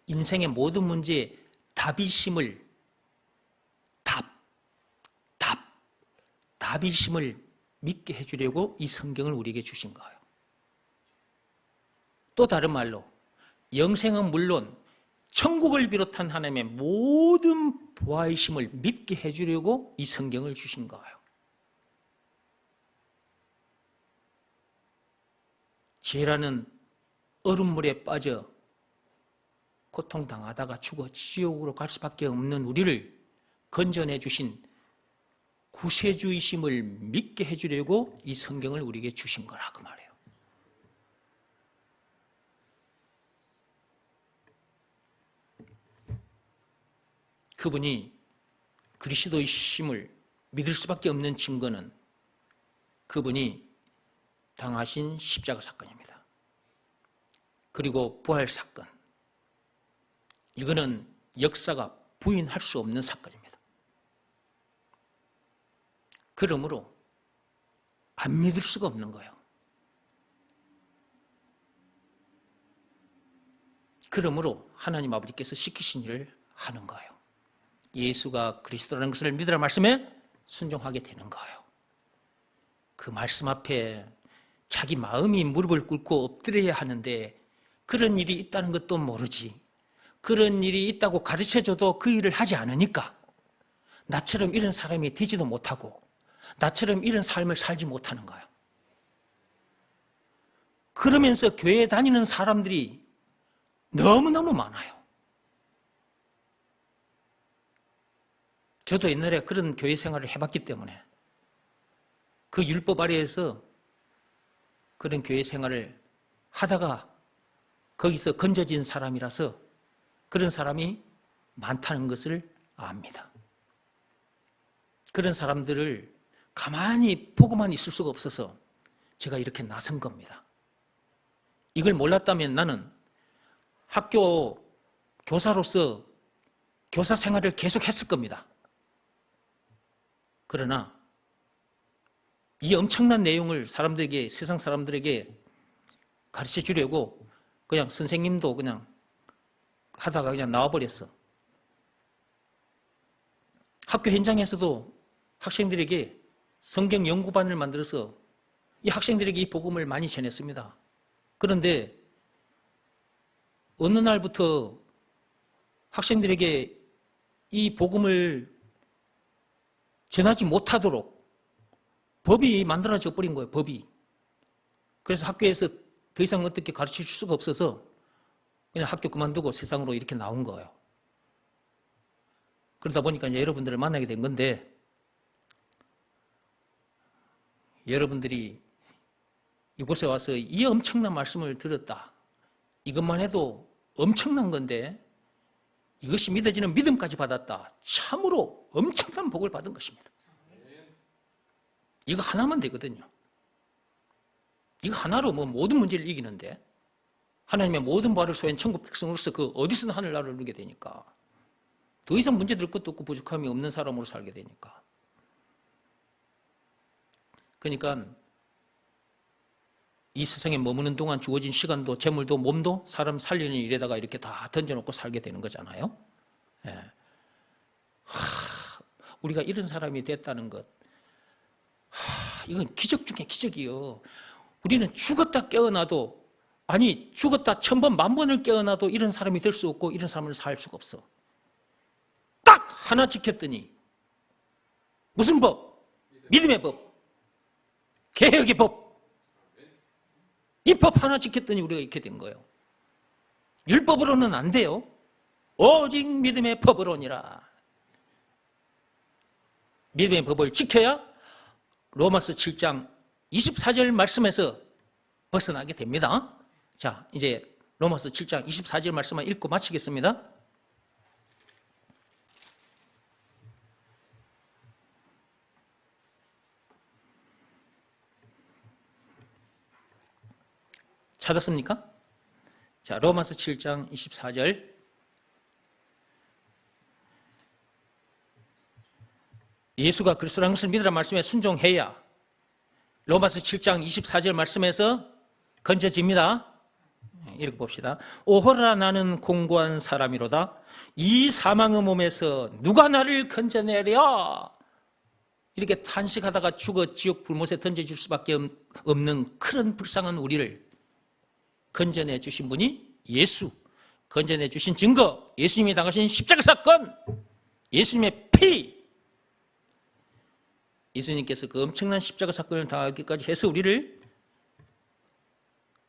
Speaker 1: 인생의 모든 문제에 답이심을 답이심을 믿게 해주려고 이 성경을 우리에게 주신 거예요. 또 다른 말로 영생은 물론 천국을 비롯한 하나님의 모든 보아이심을 믿게 해주려고 이 성경을 주신 거예요. 죄라는 얼음물에 빠져 고통당하다가 죽어 지옥으로 갈 수밖에 없는 우리를 건져내 주신 구세주이심을 믿게 해주려고 이 성경을 우리에게 주신 거라 그 말이에요. 그분이 그리스도이심을 믿을 수밖에 없는 증거는 그분이 당하신 십자가 사건입니다. 그리고 부활 사건. 이거는 역사가 부인할 수 없는 사건입니다. 그러므로 안 믿을 수가 없는 거예요. 그러므로 하나님 아버지께서 시키신 일을 하는 거예요. 예수가 그리스도라는 것을 믿으라 말씀에 순종하게 되는 거예요. 그 말씀 앞에 자기 마음이 무릎을 꿇고 엎드려야 하는데 그런 일이 있다는 것도 모르지. 그런 일이 있다고 가르쳐줘도 그 일을 하지 않으니까 나처럼 이런 사람이 되지도 못하고 나처럼 이런 삶을 살지 못하는 거예요. 그러면서 교회에 다니는 사람들이 너무너무 많아요. 저도 옛날에 그런 교회 생활을 해봤기 때문에 그 율법 아래에서 그런 교회 생활을 하다가 거기서 건져진 사람이라서 그런 사람이 많다는 것을 압니다. 그런 사람들을 가만히 보고만 있을 수가 없어서 제가 이렇게 나선 겁니다. 이걸 몰랐다면 나는 학교 교사로서 교사 생활을 계속 했을 겁니다. 그러나 이 엄청난 내용을 사람들에게, 세상 사람들에게 가르쳐 주려고 그냥 선생님도 그냥 하다가 그냥 나와버렸어. 학교 현장에서도 학생들에게 성경 연구반을 만들어서 이 학생들에게 이 복음을 많이 전했습니다. 그런데 어느 날부터 학생들에게 이 복음을 전하지 못하도록 법이 만들어져 버린 거예요. 법이. 그래서 학교에서 더 이상 어떻게 가르쳐 줄 수가 없어서 그냥 학교 그만두고 세상으로 이렇게 나온 거예요. 그러다 보니까 이제 여러분들을 만나게 된 건데 여러분들이 이곳에 와서 이 엄청난 말씀을 들었다. 이것만 해도 엄청난 건데 이것이 믿어지는 믿음까지 받았다. 참으로 엄청난 복을 받은 것입니다. 이거 하나면 되거든요. 이거 하나로 뭐 모든 문제를 이기는데, 하나님의 모든 바를 소유한 천국 백성으로서 그 어디서든 하늘나라를 누리게 되니까, 더 이상 문제될 것도 없고 부족함이 없는 사람으로 살게 되니까. 그러니까 이 세상에 머무는 동안 주어진 시간도 재물도 몸도 사람 살리는 일에다가 이렇게 다 던져놓고 살게 되는 거잖아요. 예. 우리가 이런 사람이 됐다는 것, 이건 기적 중에 기적이요. 우리는 죽었다 깨어나도, 아니 죽었다 1000번 만번을 깨어나도 이런 사람이 될 수 없고 이런 사람을 살 수가 없어. 딱 하나 지켰더니, 무슨 법? 믿음의 법, 개혁의 법. 이 법 하나 지켰더니 우리가 이렇게 된 거예요. 율법으로는 안 돼요. 오직 믿음의 법으로니라. 믿음의 법을 지켜야 로마서 7장 24절 말씀에서 벗어나게 됩니다. 자, 이제 로마서 7장 24절 말씀만 읽고 마치겠습니다. 찾았습니까? 자, 로마서 7장 24절. 예수가 그리스도라는 것을 믿으라 말씀에 순종해야 로마서 7장 24절 말씀에서 건져집니다. 이렇게 봅시다. 오호라 나는 공고한 사람이로다. 이 사망의 몸에서 누가 나를 건져내랴. 이렇게 탄식하다가 죽어 지옥 불못에 던져질 수밖에 없는 그런 불쌍한 우리를 건져내 주신 분이 예수, 건져내 주신 증거, 예수님이 당하신 십자가 사건, 예수님의 피. 예수님께서 그 엄청난 십자가 사건을 당하기까지 해서 우리를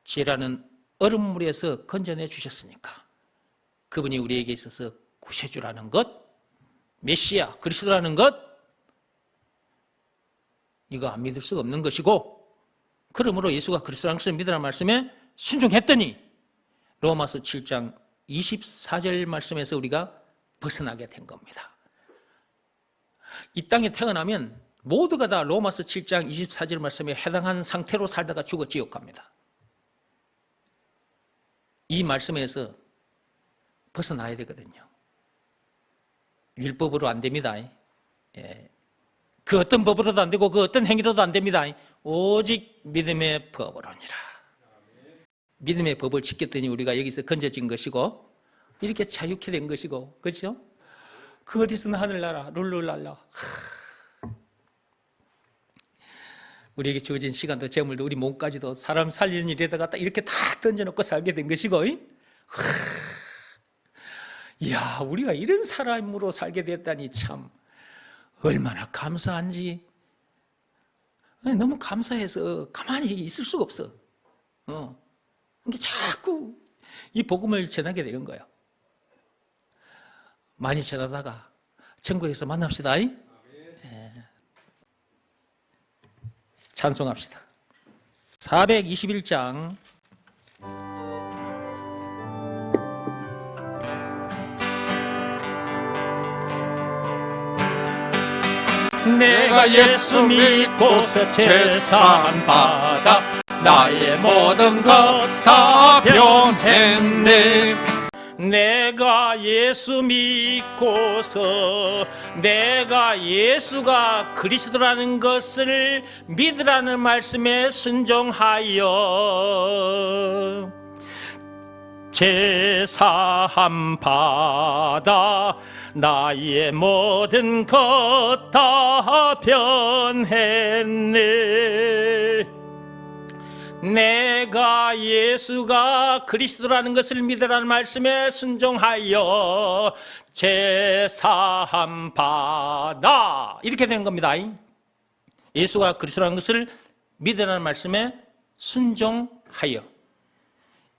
Speaker 1: 죄라는 얼음물에서 건져내 주셨으니까 그분이 우리에게 있어서 구세주라는 것, 메시아, 그리스도라는 것, 이거 안 믿을 수가 없는 것이고, 그러므로 예수가 그리스도라는 것을 믿으라는 말씀에 순종했더니 로마서 7장 24절 말씀에서 우리가 벗어나게 된 겁니다. 이 땅에 태어나면 모두가 다 로마서 7장 24절 말씀에 해당한 상태로 살다가 죽어 지옥 갑니다. 이 말씀에서 벗어나야 되거든요. 율법으로 안 됩니다. 예. 그 어떤 법으로도 안 되고 그 어떤 행위로도 안 됩니다. 오직 믿음의 법으로니라. 믿음의 법을 지켰더니 우리가 여기서 건져진 것이고 이렇게 자유케 된 것이고, 그렇죠? 그 어디서는 하늘나라 룰루랄라. 우리에게 주어진 시간도 재물도 우리 몸까지도 사람 살리는 일에다가 딱 이렇게 다 던져놓고 살게 된 것이고, 이야, 우리가 이런 사람으로 살게 됐다니 참 얼마나 감사한지. 너무 감사해서 가만히 있을 수가 없어. 이게 자꾸 이 복음을 전하게 되는 거예요. 많이 전하다가 천국에서 만납시다. 네. 찬송합시다. 421장. 내가 예수 믿고서 제사함 받아 나의 모든 것 다 변했네. 내가 예수 믿고서 내가 예수가 그리스도라는 것을 믿으라는 말씀에 순종하여 제사함 받아 나의 모든 것 다 변했네. 내가 예수가 그리스도라는 것을 믿으라는 말씀에 순종하여 제사함 받아, 이렇게 되는 겁니다. 예수가 그리스도라는 것을 믿으라는 말씀에 순종하여.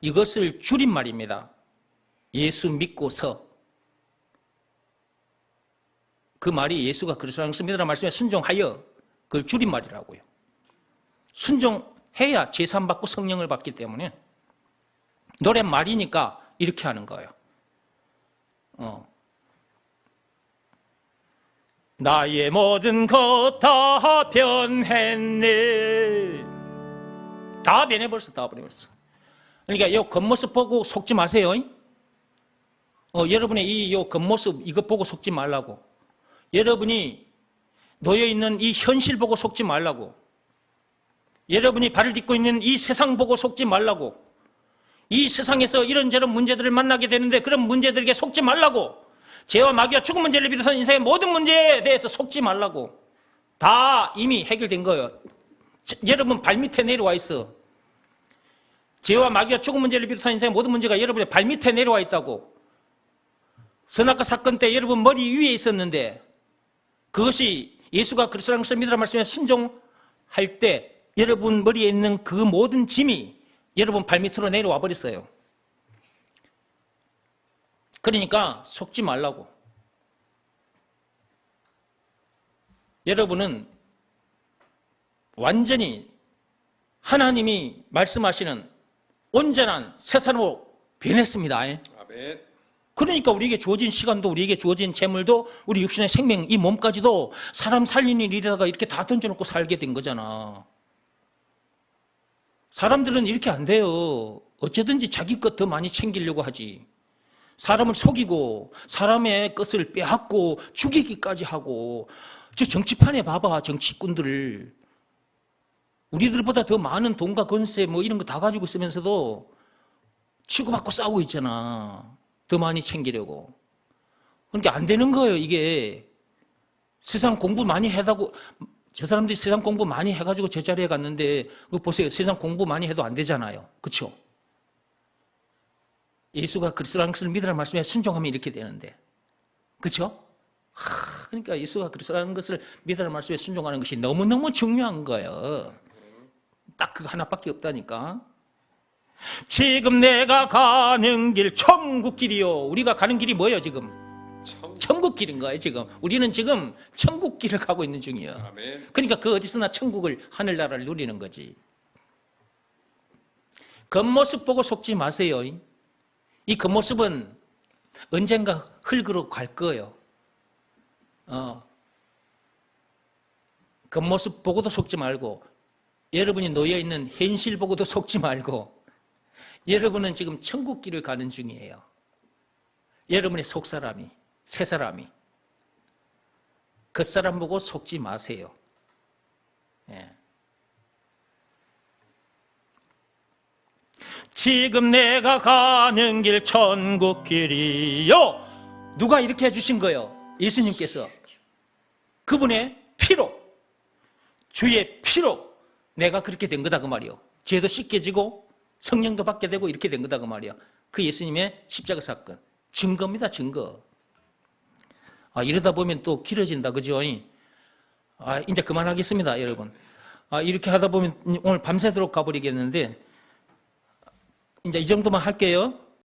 Speaker 1: 이것을 줄임말입니다. 예수 믿고서. 그 말이 예수가 그리스도라는 것을 믿으라는 말씀에 순종하여, 그걸 줄임말이라고요. 순종해야 제산 받고 성령을 받기 때문에 노랫말이니까 이렇게 하는 거예요. 나의 모든 것 다 변했네. 다 변해버렸어. 다 변해버렸어. 그러니까 이 겉모습 보고 속지 마세요. 여러분의 이 겉모습 이것 보고 속지 말라고. 여러분이 놓여있는 이 현실 보고 속지 말라고. 여러분이 발을 딛고 있는 이 세상 보고 속지 말라고. 이 세상에서 이런저런 문제들을 만나게 되는데 그런 문제들에게 속지 말라고. 죄와 마귀와 죽음 문제를 비롯한 인생의 모든 문제에 대해서 속지 말라고. 다 이미 해결된 거예요. 여러분 발밑에 내려와 있어. 죄와 마귀와 죽음 문제를 비롯한 인생의 모든 문제가 여러분의 발밑에 내려와 있다고. 선악과 사건 때 여러분 머리 위에 있었는데 그것이 예수가 그리스도라는 것을 믿으라 말씀에 순종할 때 여러분 머리에 있는 그 모든 짐이 여러분 발밑으로 내려와 버렸어요. 그러니까 속지 말라고. 여러분은 완전히 하나님이 말씀하시는 온전한 새 사람으로 변했습니다.
Speaker 2: 아멘.
Speaker 1: 그러니까 우리에게 주어진 시간도 우리에게 주어진 재물도 우리 육신의 생명 이 몸까지도 사람 살리는 일에다가 이렇게 다 던져놓고 살게 된 거잖아. 사람들은 이렇게 안 돼요. 어쩌든지 자기 것 더 많이 챙기려고 하지. 사람을 속이고 사람의 것을 빼앗고 죽이기까지 하고. 저 정치판에 봐봐. 정치꾼들을 우리들보다 더 많은 돈과 권세 뭐 이런 거 다 가지고 있으면서도 치고받고 싸우고 있잖아. 더 많이 챙기려고. 그러니까 안 되는 거예요. 이게 세상 공부 많이 해다고. 저 사람들이 세상 공부 많이 해가지고 제 자리에 갔는데 그거 보세요. 세상 공부 많이 해도 안 되잖아요. 그렇죠? 예수가 그리스도라는 것을 믿으라는 말씀에 순종하면 이렇게 되는데. 그렇죠? 그러니까 예수가 그리스도라는 것을 믿으라는 말씀에 순종하는 것이 너무너무 중요한 거예요. 딱 그거 하나밖에 없다니까. 지금 내가 가는 길 천국 길이요. 우리가 가는 길이 뭐예요 지금? 천국 길인 거예요 지금. 우리는 지금 천국 길을 가고 있는 중이에요.
Speaker 2: 아멘.
Speaker 1: 그러니까 그 어디서나 천국을 하늘나라를 누리는 거지. 겉모습 보고 속지 마세요. 이 겉모습은 언젠가 흙으로 갈 거예요. 겉모습 보고도 속지 말고 여러분이 놓여있는 현실 보고도 속지 말고 여러분은 지금 천국 길을 가는 중이에요. 여러분의 속사람이, 새사람이. 겉사람 보고 속지 마세요. 예. 지금 내가 가는 길 천국 길이요. 누가 이렇게 해주신 거예요? 예수님께서. 그분의 피로, 주의 피로 내가 그렇게 된 거다 그 말이요. 죄도 씻겨지고 성령도 받게 되고 이렇게 된 거다 그 말이야. 그 예수님의 십자가 사건. 증거입니다. 증거. 이러다 보면 또 길어진다. 그죠? 이제 그만하겠습니다. 여러분. 이렇게 하다 보면 오늘 밤새도록 가버리겠는데 이제 이 정도만 할게요.